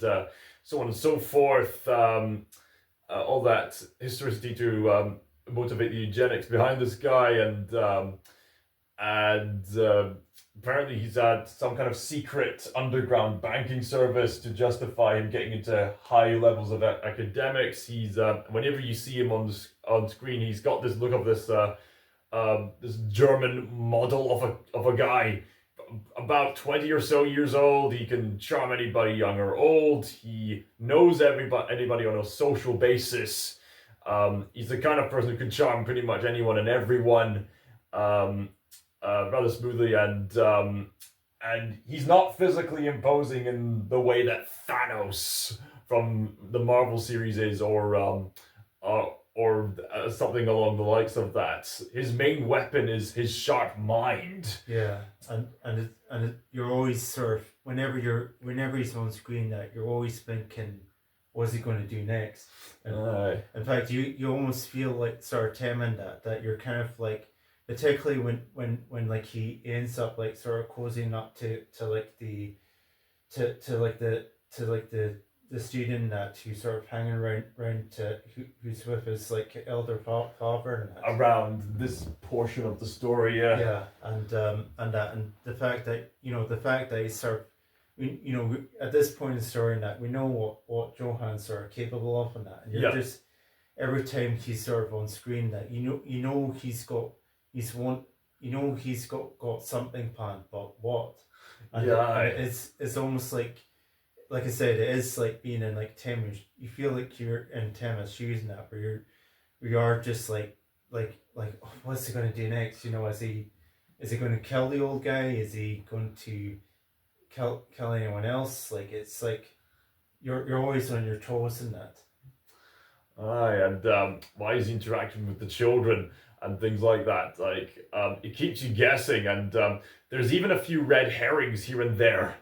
so on and so forth. All that historicity to motivate the eugenics behind this guy, and apparently he's had some kind of secret underground banking service to justify him getting into high levels of academics. He's whenever you see him on screen, he's got this look of this German model of a guy about 20 or so years old. He can charm anybody, young or old. He knows anybody on a social basis. He's the kind of person who can charm pretty much anyone and everyone rather smoothly, and he's not physically imposing in the way that Thanos from the Marvel series is, or something along the likes of that. His main weapon is his sharp mind. Yeah, and you're always sort of whenever he's on screen, that you're always thinking, what's he going to do next? And in fact, you almost feel like sort of Temin that you're kind of like, particularly when like he ends up like sort of cozying up to the student that who's sort of hanging around to who's with his like elder father and around this portion of the story. Yeah, and the fact that he's sort of, at this point in the story, that we know what Johan's sort of capable of, and that, and you're just every time he's sort of on screen, that he's got something planned, but what? And it's almost like I said, it is like being in like Tema's. You feel like you're in Tema's shoes and that, where we are just like oh, what's he gonna do next? Is he going to kill the old guy? Is he going to kill anyone else? Like, it's like you're always on your toes in that. Aye, and why is he interacting with the children and things like that? Like, it keeps you guessing, and there's even a few red herrings here and there.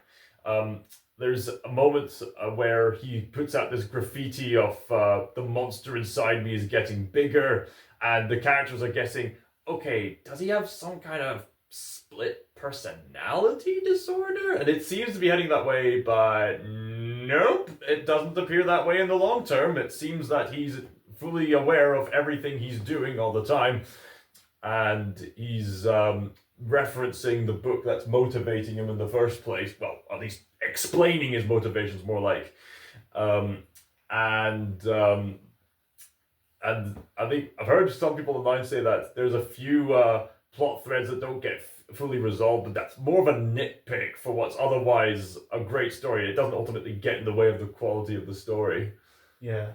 There's a moment where he puts out this graffiti of the monster inside me is getting bigger, and the characters are guessing, okay, does he have some kind of split personality disorder? And it seems to be heading that way, but nope, it doesn't appear that way in the long term. It seems that he's fully aware of everything he's doing all the time, and he's referencing the book that's motivating him in the first place. Well, at least explaining his motivations, more like. And I think I've heard some people online say that there's a few plot threads that don't get fully resolved, but that's more of a nitpick for what's otherwise a great story. It doesn't ultimately get in the way of the quality of the story. Yeah.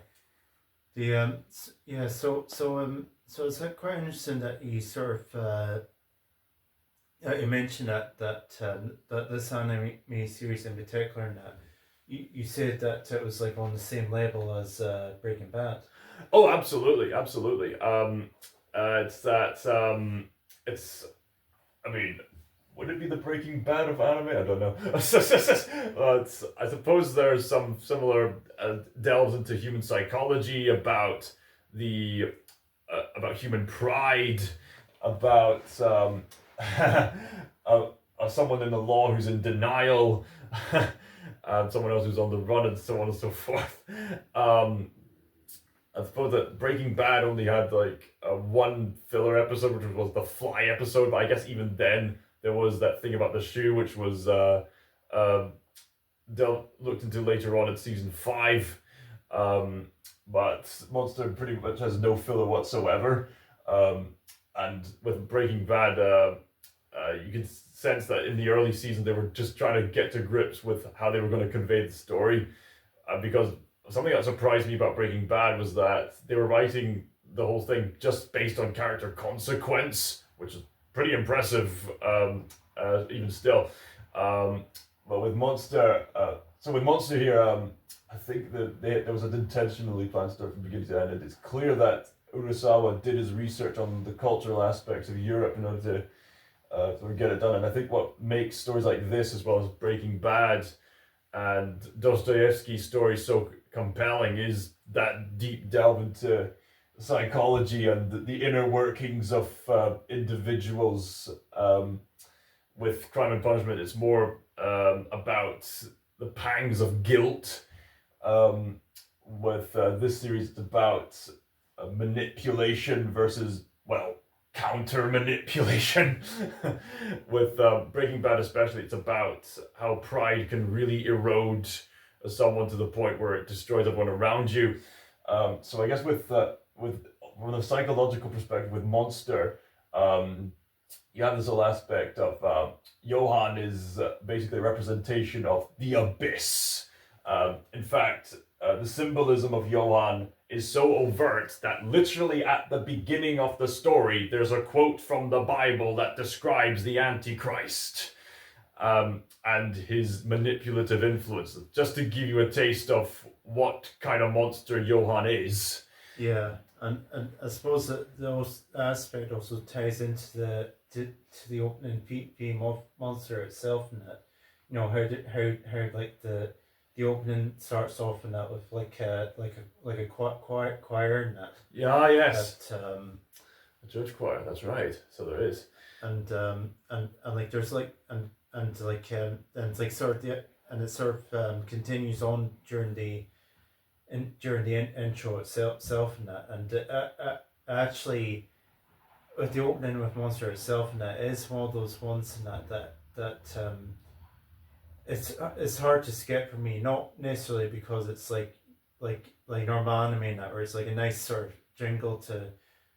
So it's quite interesting that you sort of you mentioned that this anime series in particular, and that you said that it was like on the same level as Breaking Bad. Oh, absolutely. It's that I mean, would it be the Breaking Bad of anime? I don't know. I suppose there's some similar delves into human psychology, about human pride, about someone in the law who's in denial, and someone else who's on the run, and so on and so forth. I suppose that Breaking Bad only had like one filler episode, which was the fly episode. But I guess even then there was that thing about the shoe, which was looked into later on in season 5. But Monster pretty much has no filler whatsoever. And with Breaking Bad, you can sense that in the early season they were just trying to get to grips with how they were going to convey the story, because something that surprised me about Breaking Bad was that they were writing the whole thing just based on character consequence, which is pretty impressive, even still. But with Monster, here, I think that there was an intentionally planned story from beginning to end. And it's clear that Urasawa did his research on the cultural aspects of Europe in order to get it done. And I think what makes stories like this, as well as Breaking Bad and Dostoevsky's stories, so compelling is that deep delve into psychology and the inner workings of individuals. With Crime and Punishment, it's more about the pangs of guilt. With this series, it's about manipulation versus, well, counter manipulation. With Breaking Bad especially, it's about how pride can really erode someone to the point where it destroys everyone around you. So I guess with from a psychological perspective, with Monster, you have this whole aspect of Johan is basically a representation of the abyss. In fact, the symbolism of Johan is so overt that literally at the beginning of the story, there's a quote from the Bible that describes the Antichrist and his manipulative influence, just to give you a taste of what kind of monster Johan is. Yeah, and I suppose that those aspect also ties into the opening theme of Monster itself, and that, you know, how like the opening starts off in that with like a choir and that. Yeah, yes. That, a church choir. That's right. So there is. And like there's like and it's like sort of and it sort of continues on during the intro itself and that, and actually with the opening with Monster itself and that is one of those ones and that it's hard to skip for me, not necessarily because it's like normal anime and that, where it's like a nice sort of jingle to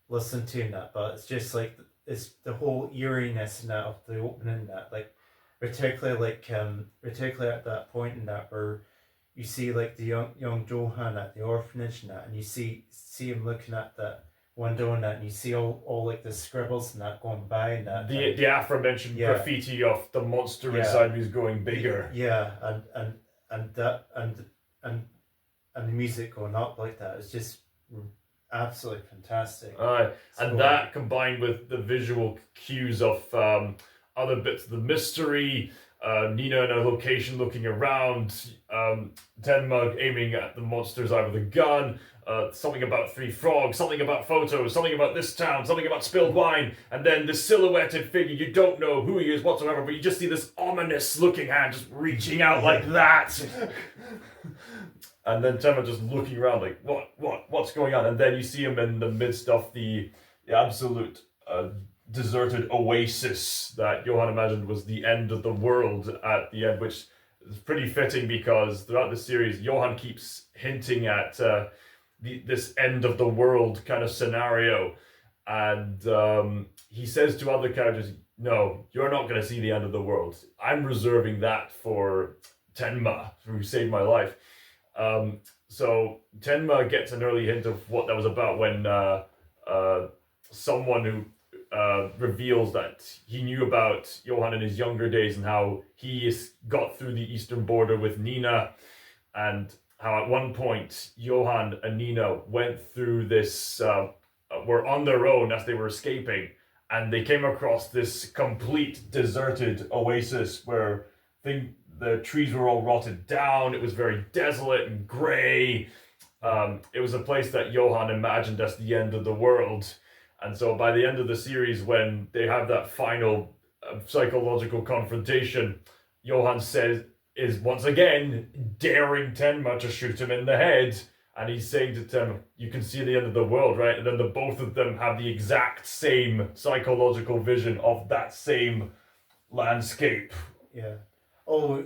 listen to and that, but it's just like it's the whole eeriness and that of the opening and that, like particularly at that point in that where you see like the young Johan at the orphanage and that, and you see him looking at that window and that, and you see all like the scribbles and that going by and that. The aforementioned graffiti of the monster inside me is growing bigger. Yeah, and the music going up like that is just absolutely fantastic. And that combined with the visual cues of other bits of the mystery, Nina in a location looking around, Tenma aiming at the monster's eye with a gun, something about 3 frogs, something about photos, something about this town, something about spilled wine, and then the silhouetted figure, you don't know who he is whatsoever, but you just see this ominous looking hand just reaching out like that. And then Tenma just looking around like, what's going on? And then you see him in the midst of the absolute deserted oasis that Johan imagined was the end of the world at the end, which is pretty fitting because throughout the series, Johan keeps hinting at this end of the world kind of scenario. And he says to other characters, no, you're not going to see the end of the world. I'm reserving that for Tenma, who saved my life. So Tenma gets an early hint of what that was about when someone who reveals that he knew about Johan in his younger days and how he got through the eastern border with Nina, and how at one point Johan and Nina went through this, were on their own as they were escaping, and they came across this complete deserted oasis where the trees were all rotted down. It was very desolate and grey. It was a place that Johan imagined as the end of the world. And so by the end of the series, when they have that final psychological confrontation, Johan says is once again daring Tenma to shoot him in the head. And he's saying to Tenma, you can see the end of the world, right? And then the both of them have the exact same psychological vision of that same landscape. Yeah. Oh,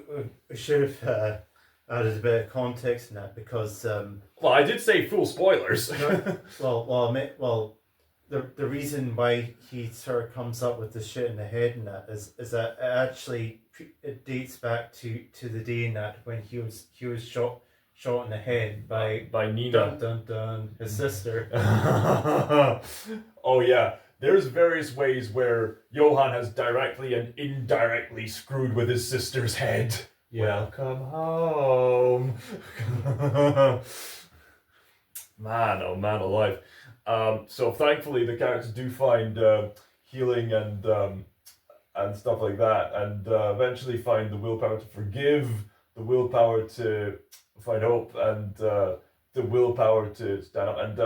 we should have added a bit of context in that because... well, I did say full spoilers. The reason why he sort of comes up with the shit in the head and that is that it dates back to the day in that when he was shot in the head by Nina. Dun dun dun, his sister. Oh yeah, there's various ways where Johan has directly and indirectly screwed with his sister's head. Yeah. Welcome home. Man, oh man alive. So thankfully the characters do find healing and stuff like that, and eventually find the willpower to forgive, the willpower to find hope, and the willpower to stand up. And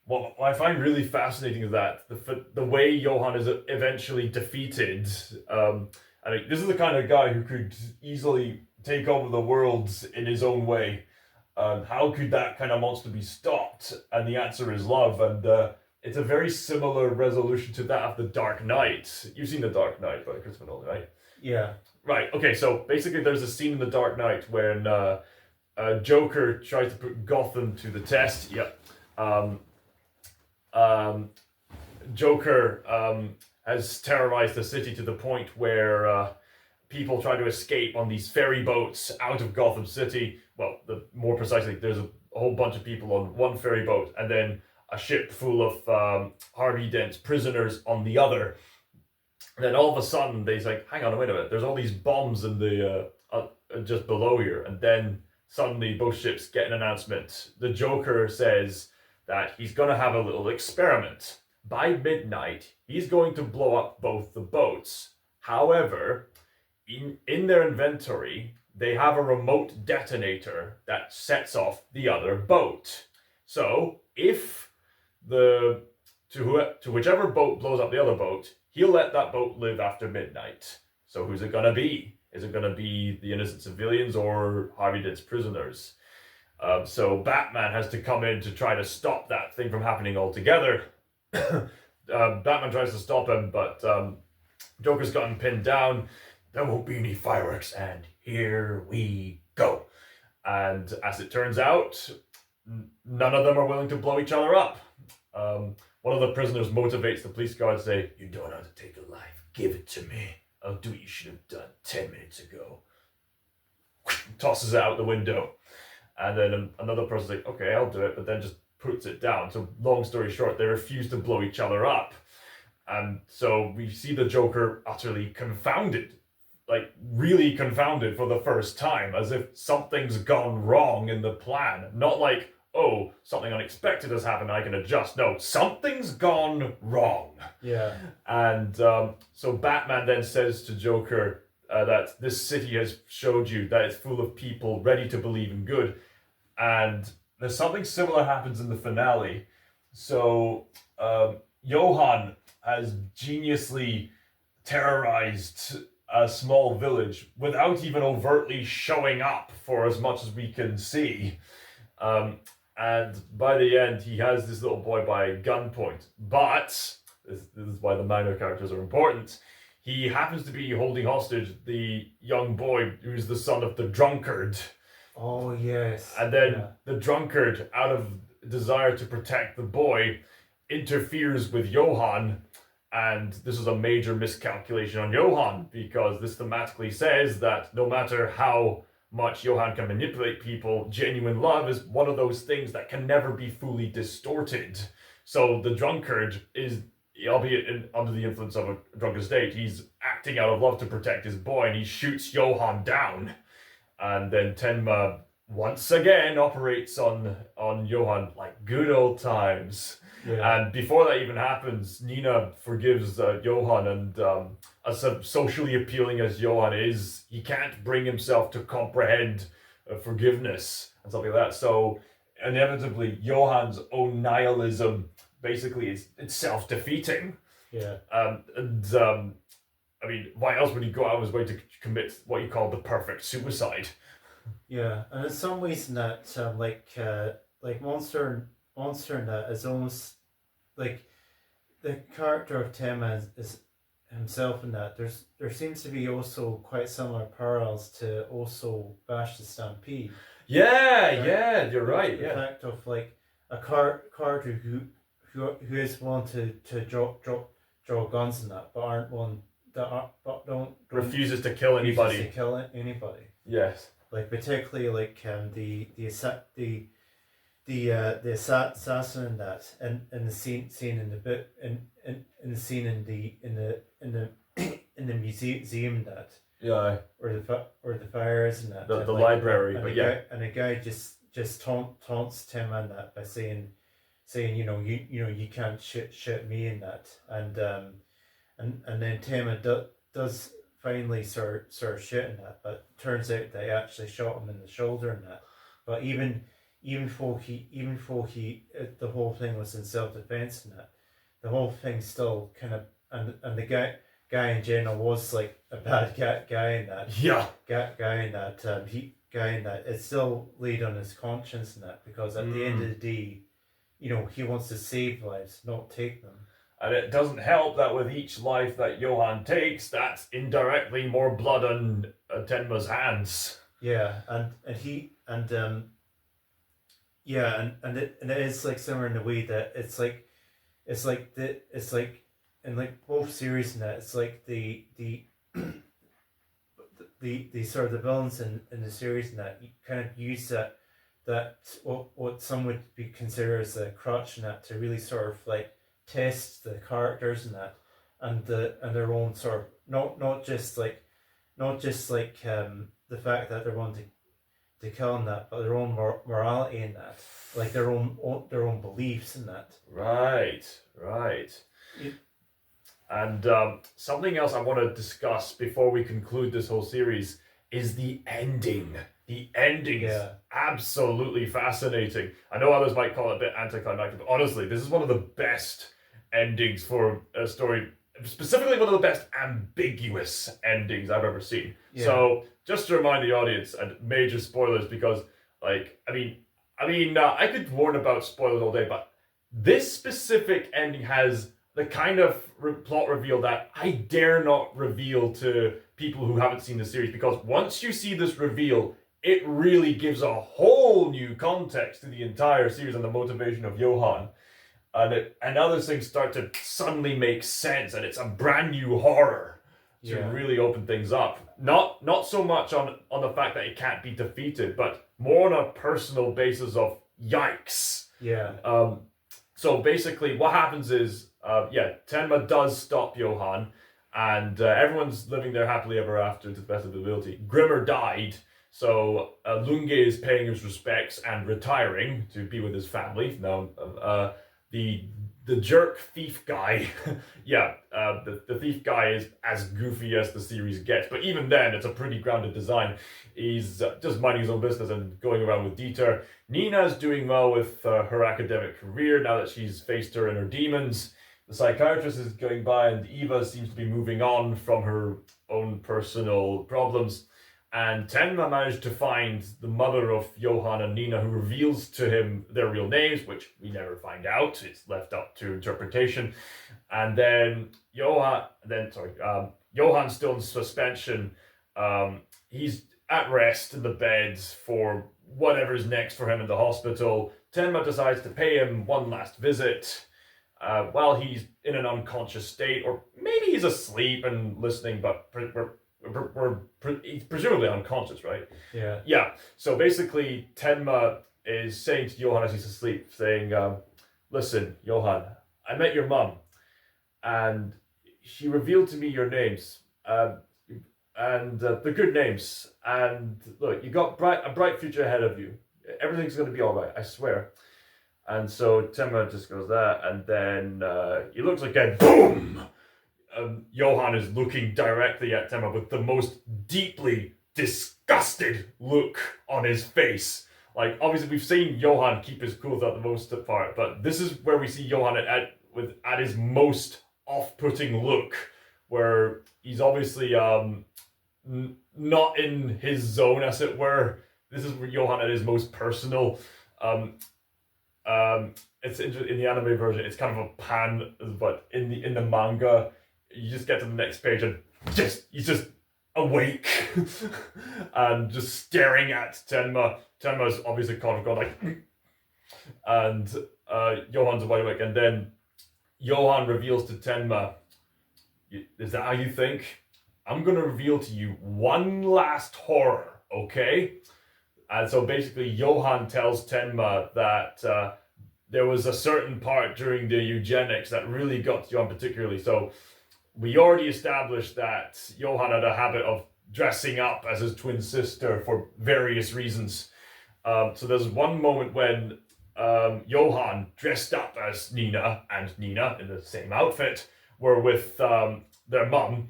what I find really fascinating is that the way Johan is eventually defeated. I mean, this is the kind of guy who could easily take over the world in his own way. How could that kind of monster be stopped? And the answer is love. And it's a very similar resolution to that of The Dark Knight. You've seen The Dark Knight by Christopher Nolan, right? Yeah. Right, okay, so basically there's a scene in The Dark Knight when Joker tries to put Gotham to the test. Yep. Joker has terrorized the city to the point where people try to escape on these ferry boats out of Gotham City. Well, more precisely, there's a whole bunch of people on one ferry boat, and then a ship full of Harvey Dent's prisoners on the other. And then all of a sudden, they's like, hang on, wait a minute, there's all these bombs in the just below here. And then suddenly both ships get an announcement. The Joker says that he's going to have a little experiment. By midnight, he's going to blow up both the boats. However, in their inventory, they have a remote detonator that sets off the other boat. So, if to whichever boat blows up the other boat, he'll let that boat live after midnight. So who's it going to be? Is it going to be the innocent civilians or Harvey Dent's prisoners? So Batman has to come in to try to stop that thing from happening altogether. Batman tries to stop him, but Joker's got him pinned down. There won't be any fireworks, and here we go. And as it turns out, none of them are willing to blow each other up. One of the prisoners motivates the police guard to say, you don't know how to take a life. Give it to me. I'll do what you should have done 10 minutes ago. Tosses it out the window. And then another person's like, okay, I'll do it, but then just puts it down. So long story short, they refuse to blow each other up. And so we see the Joker utterly confounded. Like, really confounded for the first time, as if something's gone wrong in the plan. Not like, oh, something unexpected has happened, I can adjust. No, something's gone wrong. Yeah. And so Batman then says to Joker that this city has showed you that it's full of people ready to believe in good. And there's something similar happens in the finale. So Johan has geniusly terrorized a small village without even overtly showing up for as much as we can see. And by the end, he has this little boy by gunpoint. But, this is why the minor characters are important, he happens to be holding hostage the young boy who's the son of the drunkard. Oh, yes. And then the drunkard, out of desire to protect the boy, interferes with Johan. And this is a major miscalculation on Johan, because this thematically says that no matter how much Johan can manipulate people, genuine love is one of those things that can never be fully distorted. So the drunkard is, albeit under the influence of a drunken state, he's acting out of love to protect his boy, and he shoots Johan down. And then Tenma once again operates on Johan like good old times. Yeah. And before that even happens, Nina forgives Johan, and as socially appealing as Johan is, he can't bring himself to comprehend forgiveness and stuff like that. So inevitably, Johan's own nihilism basically is self-defeating. Yeah. I mean, why else would he go out of his way to commit what you call the perfect suicide? Yeah, and in some ways, in that like monster in that is almost like the character of Tema is himself in that. There seems to be also quite similar parallels to also Bash the Stampede. Yeah, you're right. The Yeah, fact of like a character who is willing to draw guns in that, but aren't one that are, but don't refuses to kill refuses anybody. to kill anybody. Yes. Like particularly like the assassin in that and the scene in the bit in the scene in the museum that Yeah. or the fire is in that The like, library, and but the yeah. guy, and the guy just taunts Tim on that by saying you know you can't shoot me in that and then Tim does finally sort of shooting that, but turns out they actually shot him in the shoulder and that. But even though he the whole thing was in self defense and that, the whole thing still kind of and the guy in general was like a bad guy in that. Yeah. Guy in that it still laid on his conscience and that, because at the end of the day, you know, he wants to save lives, not take them. And it doesn't help that with each life that Johan takes, that's indirectly more blood on Tenma's hands. Yeah, and it is like similar in the way that it's like in like both series and that it's like the sort of the villains in the series and that you kind of use that what some would be considered as a crutch and that to really sort of like test the characters and that and their own sort of not just like the fact that they're wanting to kill in that, but their own morality in that, like their own beliefs in that. Right. Yeah. And something else I want to discuss before we conclude this whole series is the ending. The ending is absolutely fascinating. I know others might call it a bit anticlimactic, but honestly, this is one of the best endings for a story. Specifically, one of the best ambiguous endings I've ever seen. Yeah. So, just to remind the audience, and major spoilers, because, like, I mean, I could warn about spoilers all day, but this specific ending has the kind of plot reveal that I dare not reveal to people who haven't seen the series, because once you see this reveal, it really gives a whole new context to the entire series and the motivation of Johan. And other things start to suddenly make sense, and it's a brand new horror to really open things up. Not so much on the fact that it can't be defeated, but more on a personal basis of yikes. Yeah. So basically, what happens is, Tenma does stop Johan, and everyone's living there happily ever after to the best of their ability. Grimmer died, so Lunge is paying his respects and retiring to be with his family. Now, the jerk thief guy, the thief guy is as goofy as the series gets, but even then, it's a pretty grounded design. He's just minding his own business and going around with Dieter. Nina's doing well with her academic career now that she's faced her inner demons. The psychiatrist is going by, and Eva seems to be moving on from her own personal problems. And Tenma managed to find the mother of Johan and Nina, who reveals to him their real names, which we never find out. It's left up to interpretation. And then Johan's still in suspension. He's at rest in the bed for whatever's next for him in the hospital. Tenma decides to pay him one last visit while he's in an unconscious state, or maybe he's asleep and listening, but he's presumably unconscious, right? Yeah. Yeah. So basically, Tenma is saying to Johan as he's asleep, saying, listen, Johan, I met your mum, and she revealed to me your names, and the good names, and look, you got a bright future ahead of you. Everything's going to be all right, I swear. And so Tenma just goes there, and then he looks again, boom! Johan is looking directly at Tenma with the most deeply disgusted look on his face. Like, obviously, we've seen Johan keep his cool throughout the most part, but this is where we see Johan at his most off-putting look, where he's obviously not in his zone, as it were. This is where Johan at his most personal. It's in the anime version. It's kind of a pan, but in the manga, you just get to the next page and he's just awake and just staring at Tenma. Tenma's obviously kind of gone like, and Johan's wide awake, and then Johan reveals to Tenma, "Is that how you think? I'm gonna reveal to you one last horror, okay?" And so basically, Johan tells Tenma that there was a certain part during the eugenics that really got Johan particularly. So we already established that Johan had a habit of dressing up as his twin sister for various reasons. So there's one moment when Johan, dressed up as Nina, and Nina in the same outfit, were with their mum,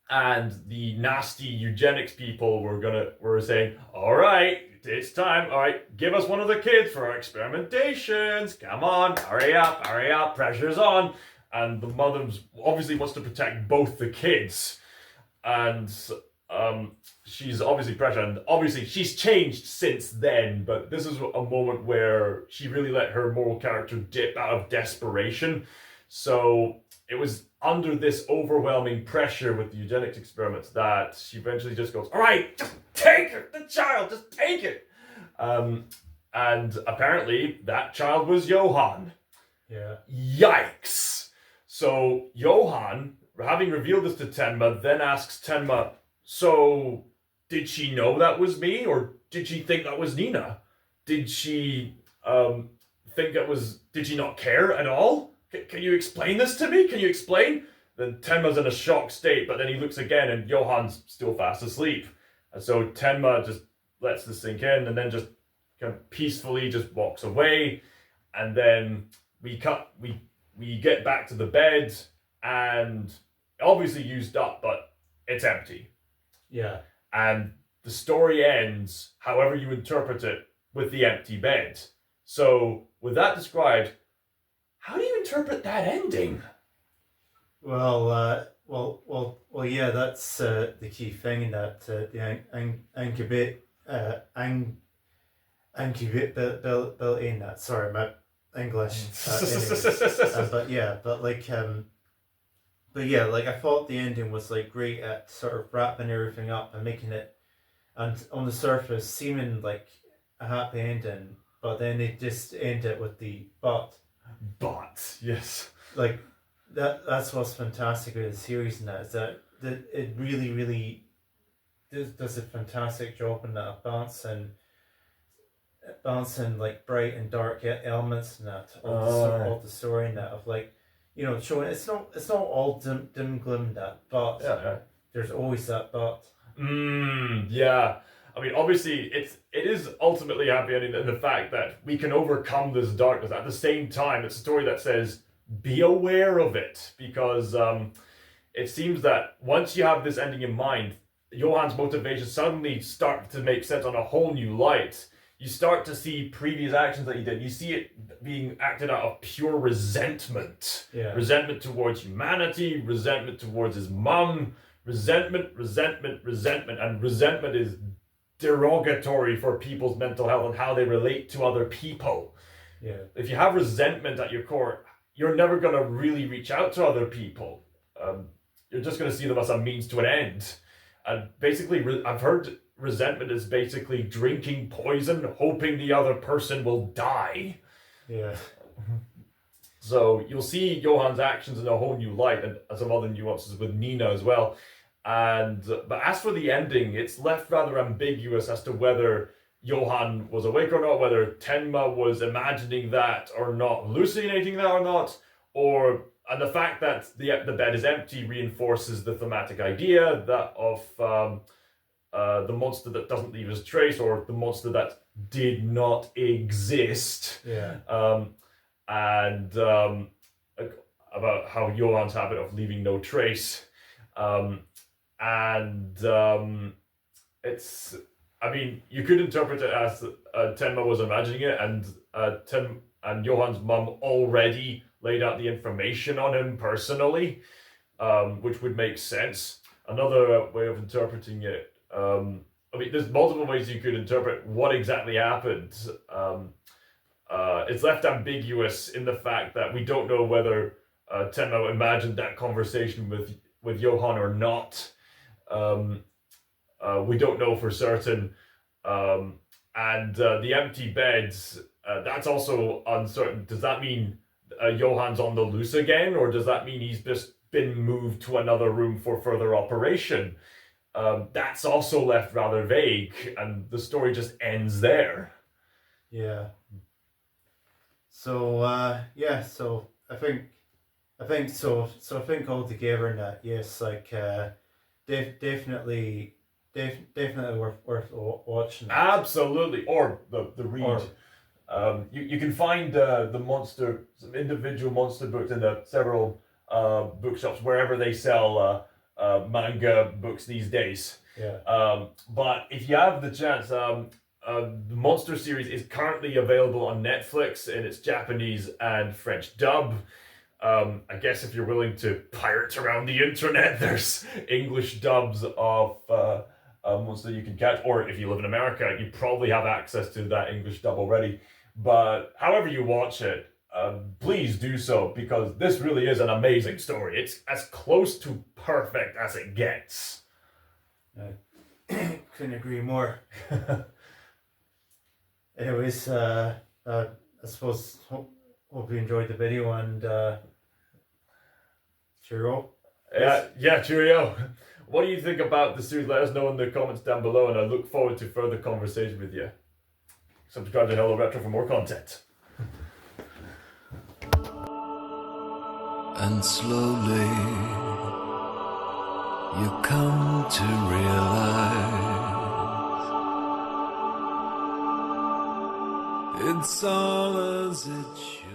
and the nasty eugenics people were saying, "All right, it's time. All right, give us one of the kids for our experimentations. Come on, hurry up, pressure's on." And the mother obviously wants to protect both the kids, and she's obviously pressured, and obviously she's changed since then, but this is a moment where she really let her moral character dip out of desperation. So it was under this overwhelming pressure with the eugenics experiments that she eventually just goes, "All right, just take it, the child, just take it." And apparently that child was Johan. Yeah. Yikes. So Johan, having revealed this to Tenma, then asks Tenma, "So did she know that was me, or did she think that was Nina? Did she think that was, did she not care at all? Can you explain this to me? Can you explain?" Then Tenma's in a shocked state, but then he looks again and Johan's still fast asleep. And so Tenma just lets this sink in and then just kind of peacefully just walks away. And then we get back to the bed, and obviously used up, but it's empty. Yeah. And the story ends, however you interpret it, with the empty bed. So with that described, how do you interpret that ending? Well, yeah. That's the key thing in that the incubate built in that. Sorry, my English. But yeah, I thought the ending was like great at sort of wrapping everything up and making it, and on the surface seeming like a happy ending, but then they just end it with the but. But yes, like that's what's fantastic with the series, and that is that it really does a fantastic job in that balancing like bright and dark elements and that of the story, and that of like, you know, showing it's not all dim gloom, that, but there's always that but. Yeah. I mean, obviously, it is ultimately happy ending in the fact that we can overcome this darkness. At the same time, it's a story that says, be aware of it, because it seems that once you have this ending in mind, Johan's motivations suddenly start to make sense on a whole new light. You start to see previous actions that he did. You see it being acted out of pure resentment. Yeah. Resentment towards humanity, resentment towards his mum, resentment, and resentment is derogatory for people's mental health and how they relate to other people. Yeah. If you have resentment at your core, you're never going to really reach out to other people. You're just going to see them as a means to an end. And basically, I've heard resentment is basically drinking poison, hoping the other person will die. Yeah. So you'll see Johan's actions in a whole new light, and some other nuances with Nina as well. But as for the ending, it's left rather ambiguous as to whether Johan was awake or not, whether Tenma was imagining that or not, hallucinating that or not, and the fact that the bed is empty reinforces the thematic idea that of the monster that doesn't leave his trace, or the monster that did not exist. Yeah. About how Johan's habit of leaving no trace. It's, I mean, you could interpret it as Tenma was imagining it, and Johan's mum already laid out the information on him personally. which would make sense. Another way of interpreting it, I mean, there's multiple ways you could interpret what exactly happened. It's left ambiguous in the fact that we don't know whether Tenma imagined that conversation with Johann or not. We don't know for certain. And the empty beds, that's also uncertain. Does that mean Johann's on the loose again, or does that mean he's just been moved to another room for further operation? That's also left rather vague, and the story just ends there. Yeah. So so I think altogether in that, yes, like definitely worth watching. Absolutely, or the read. You can find some individual monster books in the several bookshops wherever they sell manga books these days. Yeah. But if you have the chance, the Monster series is currently available on Netflix in its Japanese and French dub. I guess if you're willing to pirate around the internet, there's English dubs of Monster you can catch. Or if you live in America, you probably have access to that English dub already. But however you watch it, please do so, because this really is an amazing story. It's as close to perfect as it gets. Couldn't agree more. Anyways, I suppose hope you enjoyed the video, and cheerio. Yeah, cheerio. What do you think about the series? Let us know in the comments down below, and I look forward to further conversation with you. Subscribe to Hello Retro for more content. And slowly you come to realize it's all as it should.